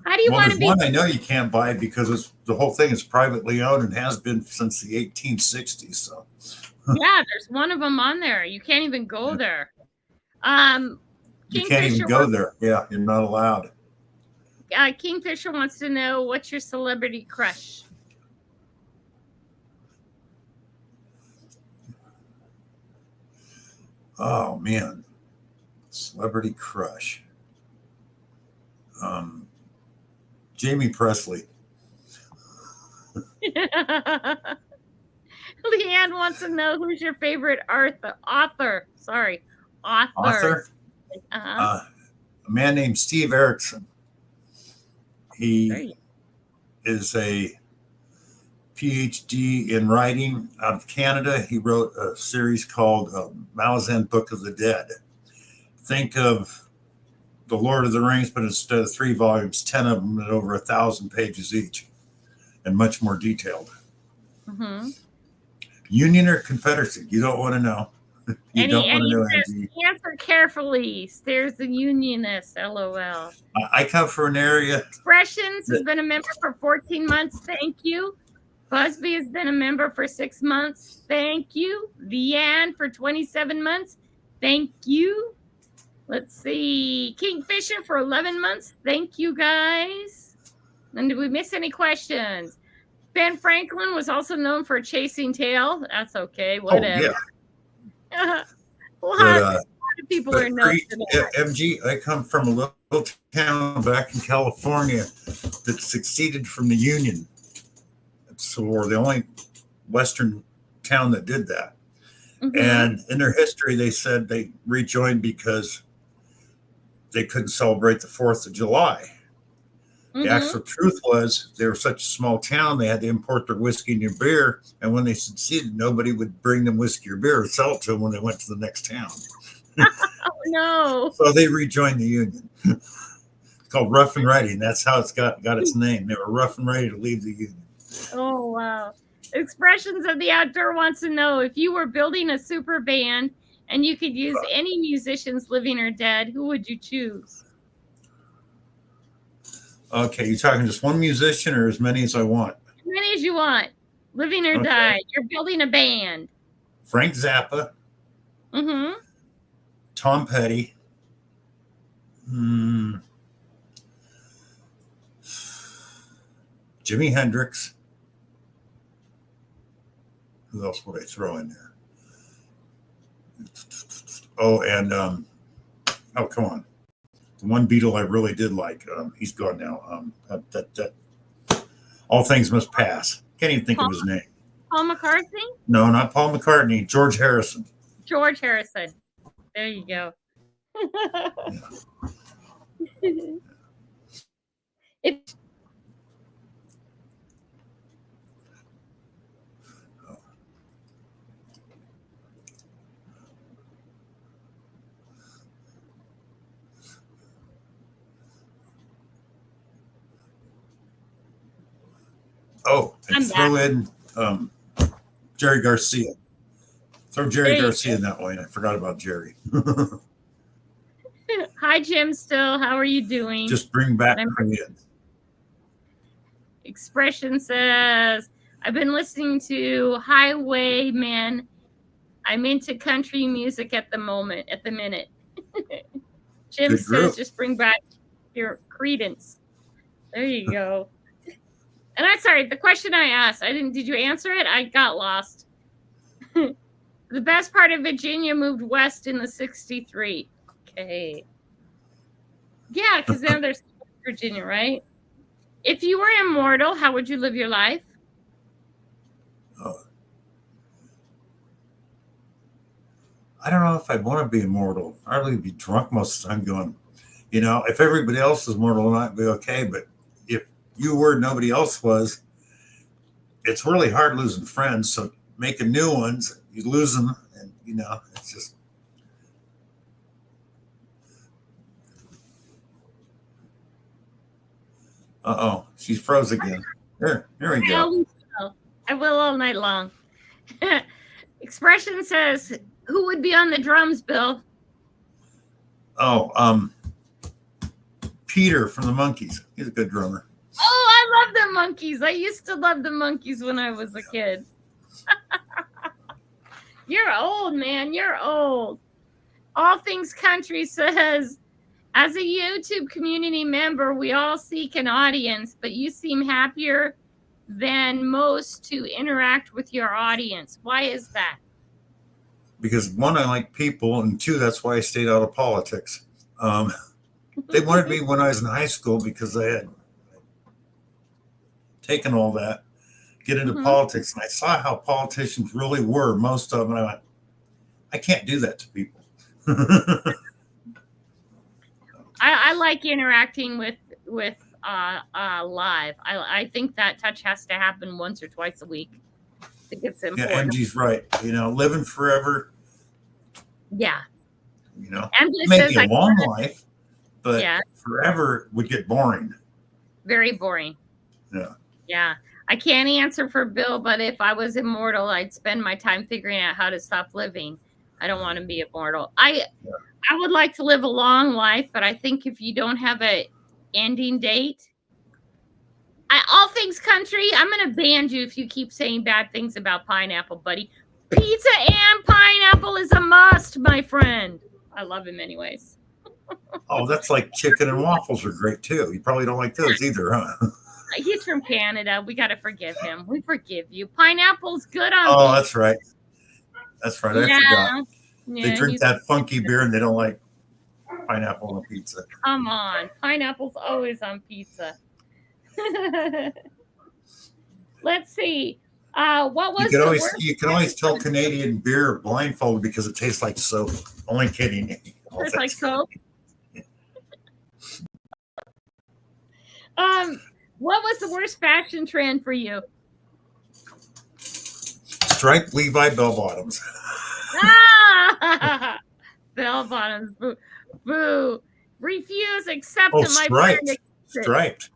How do you want to be? One I know you can't buy because the whole thing is privately owned and has been since the 1860s. So yeah, there's one of them on there. You can't even go there. You can't even go there. Yeah, you're not allowed. Kingfisher wants to know, what's your celebrity crush? Oh man, celebrity crush. Jamie Presley. Leanne wants to know, who's your favorite author? Sorry, author. A man named Steve Erickson. He is a PhD in writing out of Canada. He wrote a series called Malazan Book of the Dead. Think of The Lord of the Rings, but instead of 3 volumes, 10 of them at over 1,000 pages each, and much more detailed. Mm-hmm. Union or Confederacy? You don't want to know. You don't want to know. Answer carefully. Stares the Unionist. LOL. I come from an area. Expressions has been a member for 14 months. Thank you. Busby has been a member for 6 months. Thank you. Leanne for 27 months. Thank you. Let's see. Kingfisher for 11 months. Thank you, guys. And did we miss any questions? Ben Franklin was also known for chasing tail. That's okay. Whatever. Oh, yeah. A lot of people are known for that. MG, I come from a little town back in California that succeeded from the Union. So we're the only Western town that did that. Mm-hmm. And in their history, they said they rejoined because they couldn't celebrate the 4th of July. Mm-hmm. The actual truth was they were such a small town, they had to import their whiskey and their beer. And when they succeeded, nobody would bring them whiskey or beer or sell it to them when they went to the next town. Oh, no. So they rejoined the Union. It's called Rough and Ready. And that's how it's got its name. They were rough and ready to leave the Union. Oh, wow. Expressions of the Outdoor wants to know, if you were building a super band and you could use any musicians, living or dead, who would you choose? Okay, you're talking just one musician or as many as I want? As many as you want. Living or die. You're building a band. Frank Zappa. Mm-hmm. Tom Petty. Jimi Hendrix. Who else would I throw in there? Oh, and come on. The one Beatle I really did like. He's gone now. All Things Must Pass. Can't even think of his name. Paul McCartney? No, not Paul McCartney. George Harrison. George Harrison. There you go. And throw in Jerry Garcia. Throw Jerry Garcia in that lane. I forgot about Jerry. Hi, Jim. Still, how are you doing? Just bring back Korean. Expression says, I've been listening to Highwayman. I'm into country music at the minute. Jim says, just bring back your Credence. There you go. And I'm sorry, the question I asked, did you answer it? I got lost. The best part of Virginia moved west in the 63. Okay. Yeah, because now there's Virginia, right? If you were immortal, how would you live your life? I don't know if I'd want to be immortal. I'd really be drunk most of the time going, if everybody else is mortal, I'd be okay. But if you were, nobody else was, it's really hard losing friends. So making new ones, you lose them. And, it's just. She's froze again. There we go. I will all night long. Expression says, who would be on the drums, Bill? Peter from the Monkees. He's a good drummer. Oh, I love the Monkees. I used to love the Monkees when I was a kid. You're old, man. You're old. All Things Country says, as a YouTube community member, we all seek an audience, but you seem happier than most to interact with your audience. Why is that? Because one, I like people, and two, that's why I stayed out of politics. They wanted me when I was in high school because I had taken all that, get into politics, and I saw how politicians really were, most of them, and I went, I can't do that to people. I like interacting with live. I think that touch has to happen once or twice a week. I think it's important. Yeah, MG's right. Living forever. Yeah. Maybe a long life, but forever would get boring. Very boring. Yeah. Yeah. I can't answer for Bill, but if I was immortal, I'd spend my time figuring out how to stop living. I don't want to be immortal. I would like to live a long life, but I think if you don't have a ending date, All Things Country, I'm going to ban you if you keep saying bad things about pineapple, buddy. Pizza and pineapple is a must, my friend. I love him anyways. Oh, that's like chicken and waffles are great too. You probably don't like those either, huh? He's from Canada. We got to forgive him. We forgive you. Pineapple's good on pizza. That's right. That's right. I forgot. Yeah, they drink that funky beer and they don't like pineapple on pizza. Come on. Pineapple's always on pizza. Let's see. What was you can always tell Canadian beer blindfolded because it tastes like soap. Only kidding. Tastes like soap. What was the worst fashion trend for you? Striped Levi bell bottoms. Bell bottoms. Boo. Boo. Refuse. Accept my striped. Striped.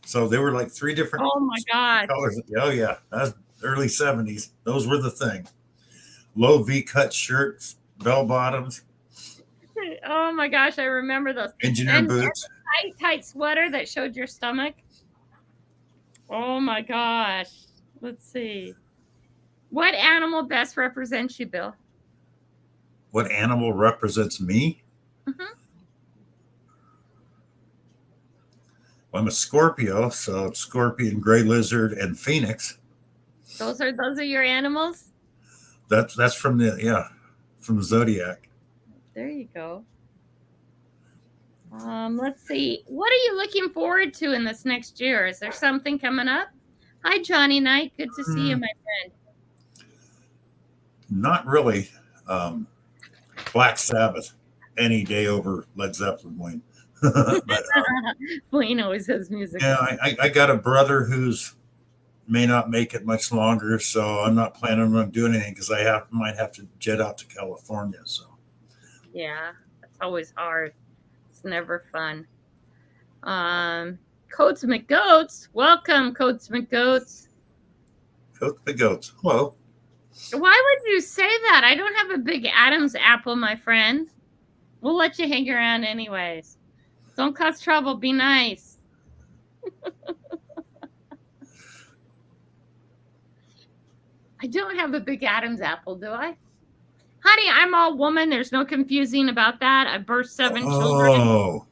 So they were like three different. Oh my God. Colors. Oh yeah, that's early 70s. Those were the thing. Low V-cut shirts, bell bottoms. Oh my gosh, I remember those. Engineer boots. Tight sweater that showed your stomach. Oh my gosh. Let's see. What animal best represents you, Bill? What animal represents me? Mm-hmm. Well, I'm a Scorpio, so it's scorpion, gray lizard, and phoenix. Those are your animals? That's from the zodiac. There you go. Let's see. What are you looking forward to in this next year? Is there something coming up? Hi, Johnny Knight. Good to see you, my friend. Not really. Black Sabbath any day over Led Zeppelin, Wayne. But, Wayne always has music. Yeah, I got a brother who's may not make it much longer, so I'm not planning on doing anything because might have to jet out to California. So yeah, that's always hard. It's never fun. Coats McGoats, welcome, Coats McGoats. Coats McGoats, hello. Why would you say that? I don't have a big Adam's apple, my friend. We'll let you hang around anyways. Don't cause trouble. Be nice. I don't have a big Adam's apple, do I? Honey, I'm all woman. There's no confusing about that. I birthed 7 children. Oh,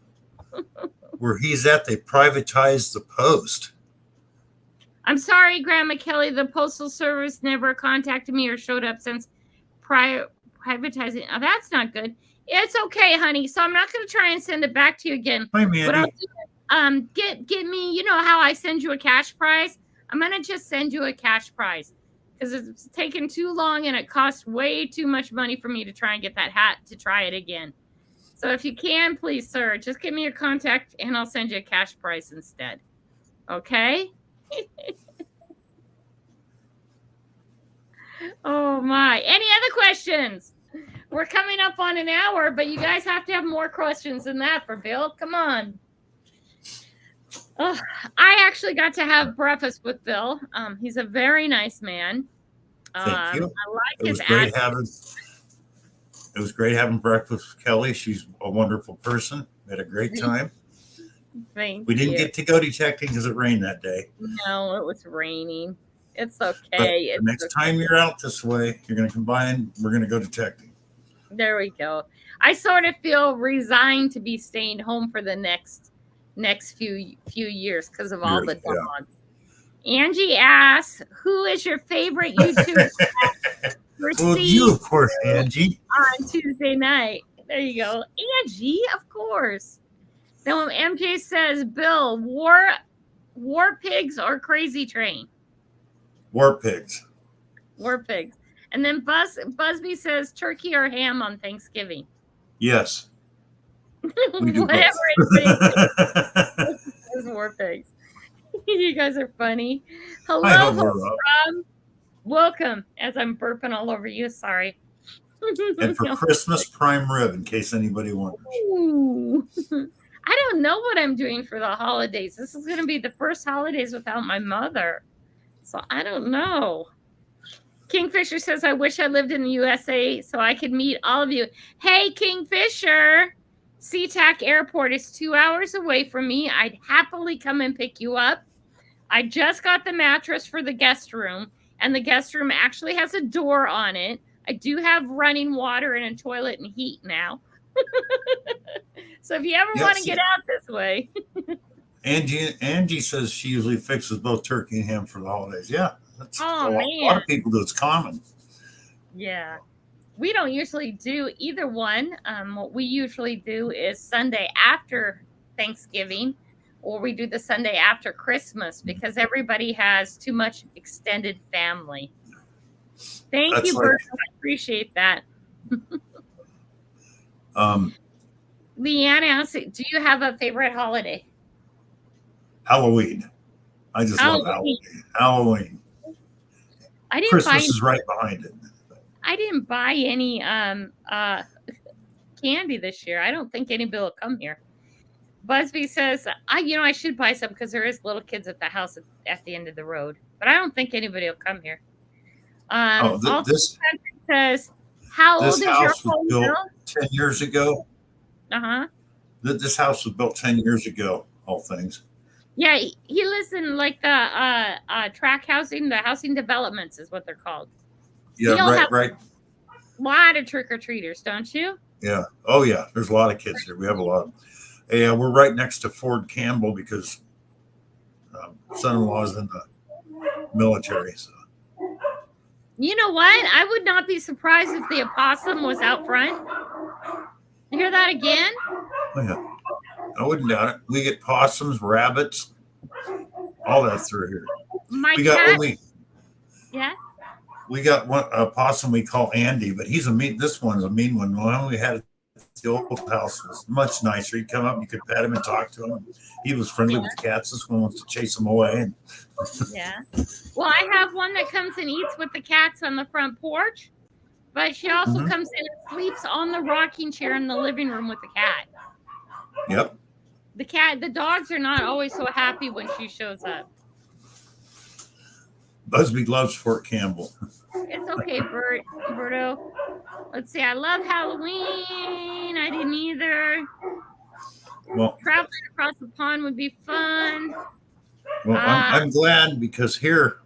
where he's at, they privatized the post. I'm sorry, Grandma Kelly. The Postal Service never contacted me or showed up since privatizing. Oh, that's not good. It's okay, honey. So I'm not going to try and send it back to you again. Hi, Mandy. What I'll do, get me, you know how I send you a cash prize? I'm going to just send you a cash prize because it's taken too long and it costs way too much money for me to try and get that hat to try it again. So if you can, please, sir, just give me your contact and I'll send you a cash prize instead. Okay? Oh, my. Any other questions? We're coming up on an hour, but you guys have to have more questions than that for Bill. Come on. Oh, I actually got to have breakfast with Bill. He's a very nice man. Thank you. I like his attitude. It was great having breakfast with Kelly. She's a wonderful person. We had a great time. We didn't get to go detecting because it rained that day. No, it was raining. It's okay. But the next time you're out this way, you're going to combine. We're going to go detecting. There we go. I sort of feel resigned to be staying home for the next few years because of all the dogs. Yeah. Angie asks, "Who is your favorite YouTuber?" Well, you, of course, Angie. On Tuesday night. There you go, Angie. Of course. Then MJ says, "Bill, War Pigs or Crazy Train?" War Pigs. War Pigs. And then Busby says, "Turkey or ham on Thanksgiving?" Yes. We do whatever it is. War Pigs. You guys are funny. Hello, Rob. Welcome. As I'm burping all over you. Sorry. And for Christmas, prime rib, in case anybody wonders. Ooh. I don't know what I'm doing for the holidays. This is going to be the first holidays without my mother. So I don't know. Kingfisher says, "I wish I lived in the USA so I could meet all of you." Hey, Kingfisher. SeaTac Airport is 2 hours away from me. I'd happily come and pick you up. I just got the mattress for the guest room, and the guest room actually has a door on it. I do have running water and a toilet and heat now. So if you ever want to get out this way. Angie says she usually fixes both turkey and ham for the holidays. Yeah, that's a lot of people do. It's common. Yeah. We don't usually do either one. What we usually do is Sunday after Thanksgiving, or we do the Sunday after Christmas because everybody has too much extended family. Thank you, Bert. I appreciate that. Leanne asks, "Do you have a favorite holiday?" Halloween. I just love Halloween. Christmas is right behind it. I didn't buy any candy this year. I don't think anybody will come here. Busby says, I should buy some because there is little kids at the house at the end of the road. But I don't think anybody will come here. This says, "How old is your home, Bill?" 10 years ago. Uh-huh. This house was built 10 years ago, all things. Yeah, he lives in like the track housing, the housing developments is what they're called. Yeah, You'll have right. a lot of trick-or-treaters, don't you? Yeah. Oh, yeah. There's a lot of kids there. We have a lot. Yeah, we're right next to Fort Campbell because son-in-law is in the military. So. You know what? I would not be surprised if the opossum was out front. You hear that again? Oh, yeah. I wouldn't doubt it. We get possums, rabbits, all that through here. My We cat. yeah. We got one a possum we call Andy, but he's a mean. This one's a mean one. The one we had at the old house was much nicer. He'd come up, you could pet him and talk to him. He was friendly with cats. This one wants to chase them away. Yeah. Well, I have one that comes and eats with the cats on the front porch, but she also comes in and sleeps on the rocking chair in the living room with the cat. Yep. The dogs are not always so happy when she shows up. Busby loves Fort Campbell. It's okay, Berto. Let's see. I love Halloween. I didn't either. Well, traveling across the pond would be fun. Well, I'm glad because here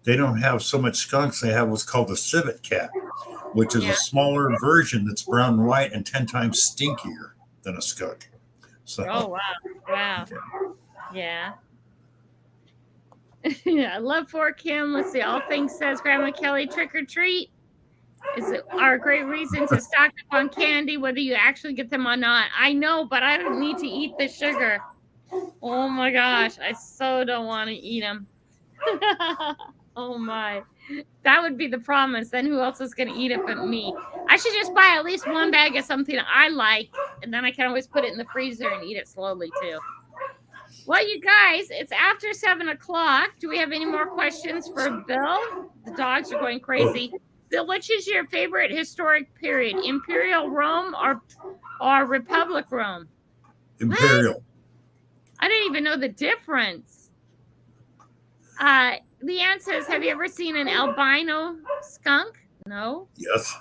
they don't have so much skunks. They have what's called a civet cat, which is a smaller version that's brown and white and 10 times stinkier than a skunk. So, oh, wow. Okay. Yeah. I love Fort Kim. Let's see. All things says Grandma Kelly trick or treat is our great reason to stock up on candy, whether you actually get them or not. I know, but I don't need to eat the sugar. Oh my gosh. I so don't want to eat them. Oh my. That would be the promise. Then who else is going to eat it but me? I should just buy at least one bag of something I like, and then I can always put it in the freezer and eat it slowly too. Well, you guys, it's after 7 o'clock. Do we have any more questions for Bill? The dogs are going crazy. Bill, which is your favorite historic period? Imperial Rome or Republic Rome? Imperial. What? I didn't even know the difference. Leanne says, have you ever seen an albino skunk? No. Yes.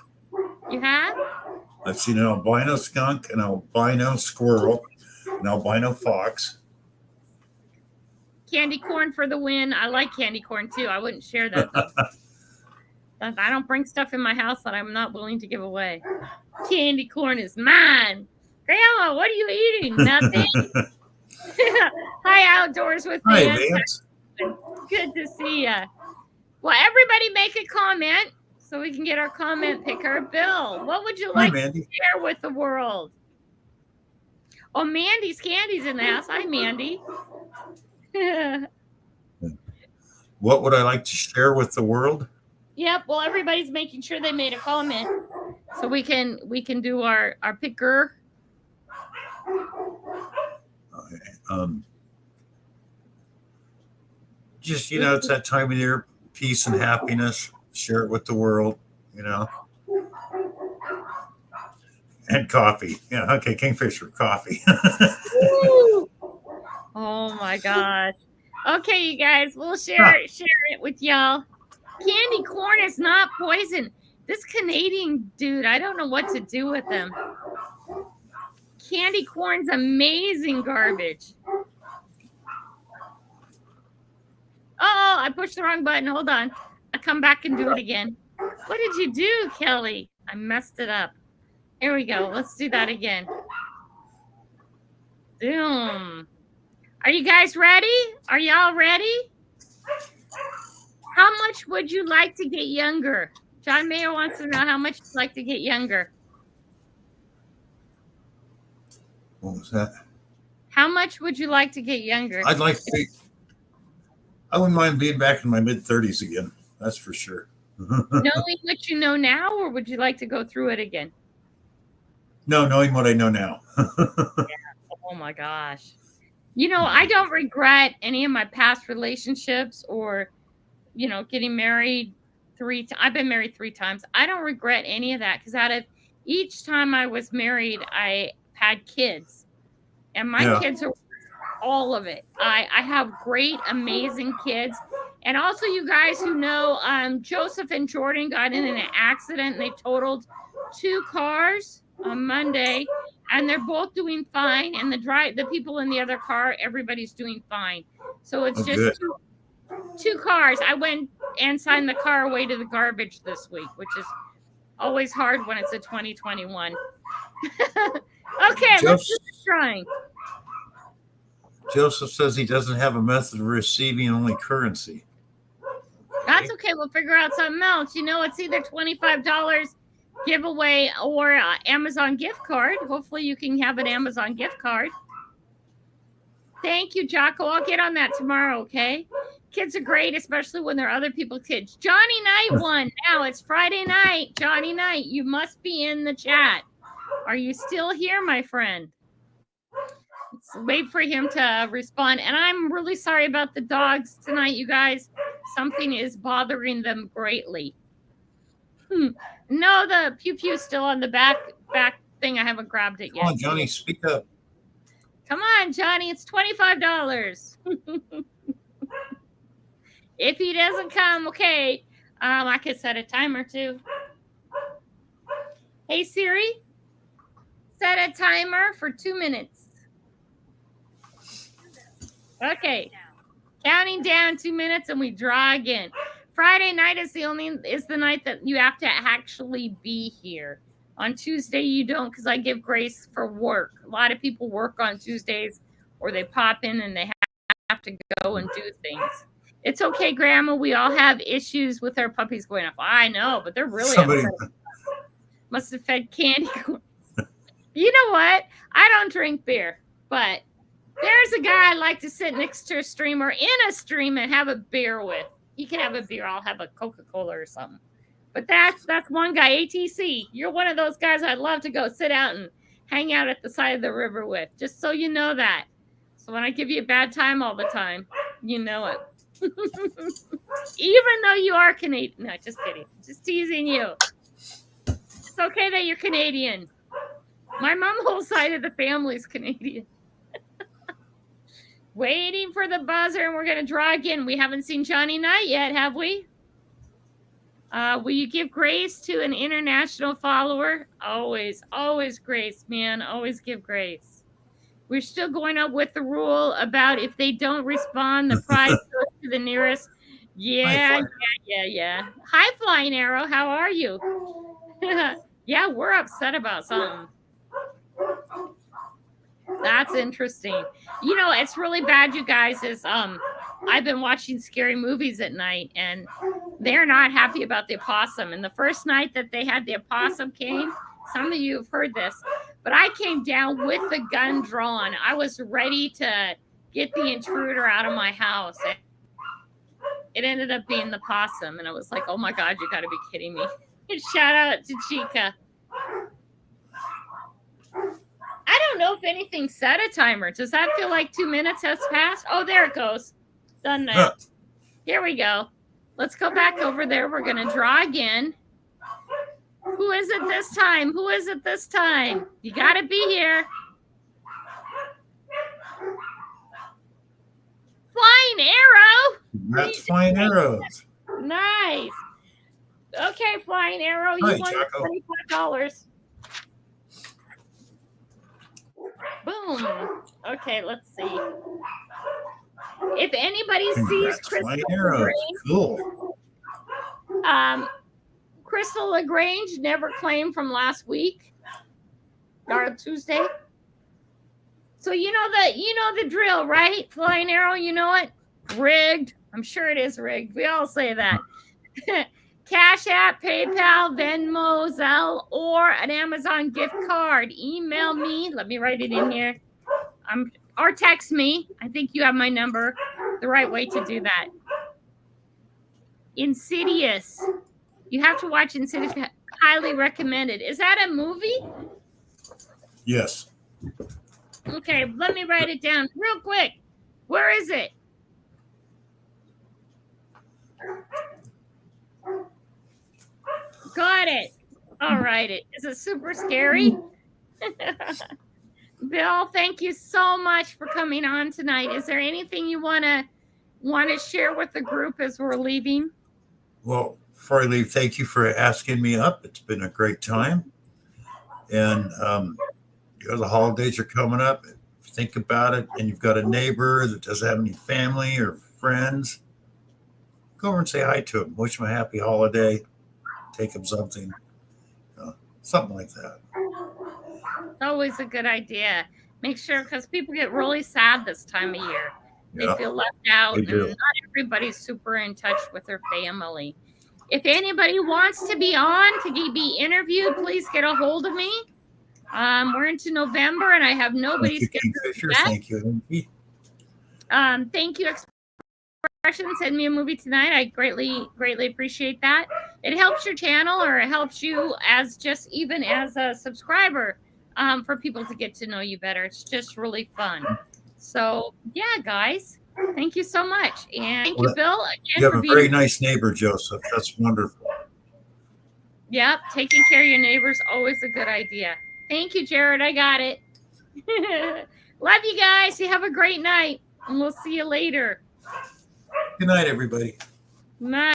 You have? I've seen an albino skunk, an albino squirrel, an albino fox. Candy corn for the win. I like candy corn too. I wouldn't share that. I don't bring stuff in my house that I'm not willing to give away. Candy corn is mine. Grandma, what are you eating? Nothing. Hi, Outdoors with Vance. Good to see you. Well, everybody make a comment so we can get our comment picker. Bill, what would you like to share with the world? Oh, Mandy's Candy's in the house. Hi, Mandy. What would I like to share with the world? Yep. Well, everybody's making sure they made a comment so we can do our picker. Okay. Just, it's that time of year, peace and happiness, share it with the world, and coffee. Yeah. Okay. Kingfisher coffee. Oh my gosh. Okay, you guys, we'll share it with y'all. Candy corn is not poison. This Canadian dude, I don't know what to do with him. Candy corn's amazing garbage. Oh, I pushed the wrong button. Hold on. I'll come back and do it again. What did you do, Kelly? I messed it up. Here we go. Let's do that again. Boom. Are you guys ready? Are y'all ready? How much would you like to get younger? John Mayer wants to know how much you'd like to get younger. What was that? How much would you like to get younger? I'd like to be, I wouldn't mind being back in my mid-30s again. That's for sure. Knowing what you know now, or would you like to go through it again? No, knowing what I know now. Yeah. Oh my gosh. I don't regret any of my past relationships or, getting married 3 times. I've been married 3 times. I don't regret any of that because out of each time I was married, I had kids. And my kids are all of it. I have great, amazing kids. And also, you guys who know, Joseph and Jordan got in an accident and they totaled 2 cars on Monday and they're both doing fine. And the people in the other car, everybody's doing fine. So it's just two cars. I went and signed the car away to the garbage this week, which is always hard when it's a 2021. Okay, let's do the drawing. Joseph says he doesn't have a method of receiving, only currency. That's okay. We'll figure out something else. It's either $25 giveaway or Amazon gift card. Hopefully you can have an Amazon gift card. Thank you, Jocko. I'll get on that tomorrow, okay? Kids are great, especially when they're other people's kids. Johnny Knight won. Now it's Friday night. Johnny Knight, you must be in the chat. Are you still here, my friend? Let's wait for him to respond. And I'm really sorry about the dogs tonight, you guys. Something is bothering them greatly. No, the pew pew's still on the back thing. I haven't grabbed it yet. Come on, Johnny, speak up. Come on, Johnny. It's $25. If he doesn't come, okay. I could set a timer too. Hey Siri, set a timer for 2 minutes. Okay. Counting down 2 minutes and we draw again. Friday night is the night that you have to actually be here. On Tuesday you don't, because I give grace for work. A lot of people work on Tuesdays, or they pop in and they have to go and do things. It's okay, Grandma. We all have issues with our puppies going off. I know, but they're really upset. Must have fed candy. You know what? I don't drink beer, but there's a guy I like to sit next to a streamer in a stream and have a beer with. You can have a beer. I'll have a Coca-Cola or something. But that's one guy, ATC. You're one of those guys I'd love to go sit out and hang out at the side of the river with, just so you know that. So when I give you a bad time all the time, you know it. Even though you are Canadian. No, just kidding. Just teasing you. It's okay that you're Canadian. My mom's whole side of the family is Canadian. Waiting for the buzzer, and we're going to draw again. We haven't seen Johnny Knight yet, have we? Will you give grace to an international follower? Always, always grace, man. Always give grace. We're still going up with the rule about if they don't respond, the prize goes to the nearest. Yeah. Hi, Flying Arrow. How are you? Yeah, we're upset about something. That's interesting. It's really bad, you guys, is I've been watching scary movies at night, and they're not happy about the opossum. And the first night that they had the opossum came, some of you have heard this, but I came down with the gun drawn. I was ready to get the intruder out of my house. And it ended up being the possum, and I was like, oh my God, you gotta be kidding me. Shout out to Chica. I don't know if anything set a timer. Does that feel like 2 minutes has passed? Oh, there it goes. Done now. Here we go. Let's go back over there. We're going to draw again. Who is it this time? Who is it this time? You got to be here. Flying Arrow. That's Flying Arrows. Nice. Okay, Flying Arrow. You won $25. Boom. Okay, let's see. If anybody sees Crystal LaGrange, cool. Crystal LaGrange never claimed from last week or Tuesday. So you know the drill, right? Flying Arrow, you know it? Rigged. I'm sure it is rigged. We all say that. Cash App, PayPal, Venmo, Zelle, or an Amazon gift card. Email me. Let me write it in here. Or text me. I think you have my number. The right way to do that. Insidious. You have to watch Insidious. Highly recommended. Is that a movie? Yes. Okay, let me write it down real quick. Where is it? Got it. All right. Is it super scary? Bill, thank you so much for coming on tonight. Is there anything you want to share with the group as we're leaving? Well, before I leave, thank you for asking me up. It's been a great time. And The holidays are coming up. Think about it, and you've got a neighbor that doesn't have any family or friends. Go over and say hi to them. Wish them a happy holiday. Take them something, something like that. Always a good idea. Make sure, because people get really sad this time of year. They feel left out, and not everybody's super in touch with their family. If anybody wants to be on to be interviewed, please get a hold of me. We're into November, and I have nobody scheduled yet. Thank you. Thank you, Expression. Send me a movie tonight. I greatly appreciate that. It helps your channel, or it helps you as even as a subscriber, for people to get to know you better. It's just really fun. So yeah, guys, thank you so much, and thank you, Bill. Again, you have a very nice neighbor, Joseph. That's wonderful. Yep, taking care of your neighbors always a good idea. Thank you, Jared. I got it. Love you guys. You have a great night, and we'll see you later. Good night, everybody. Night.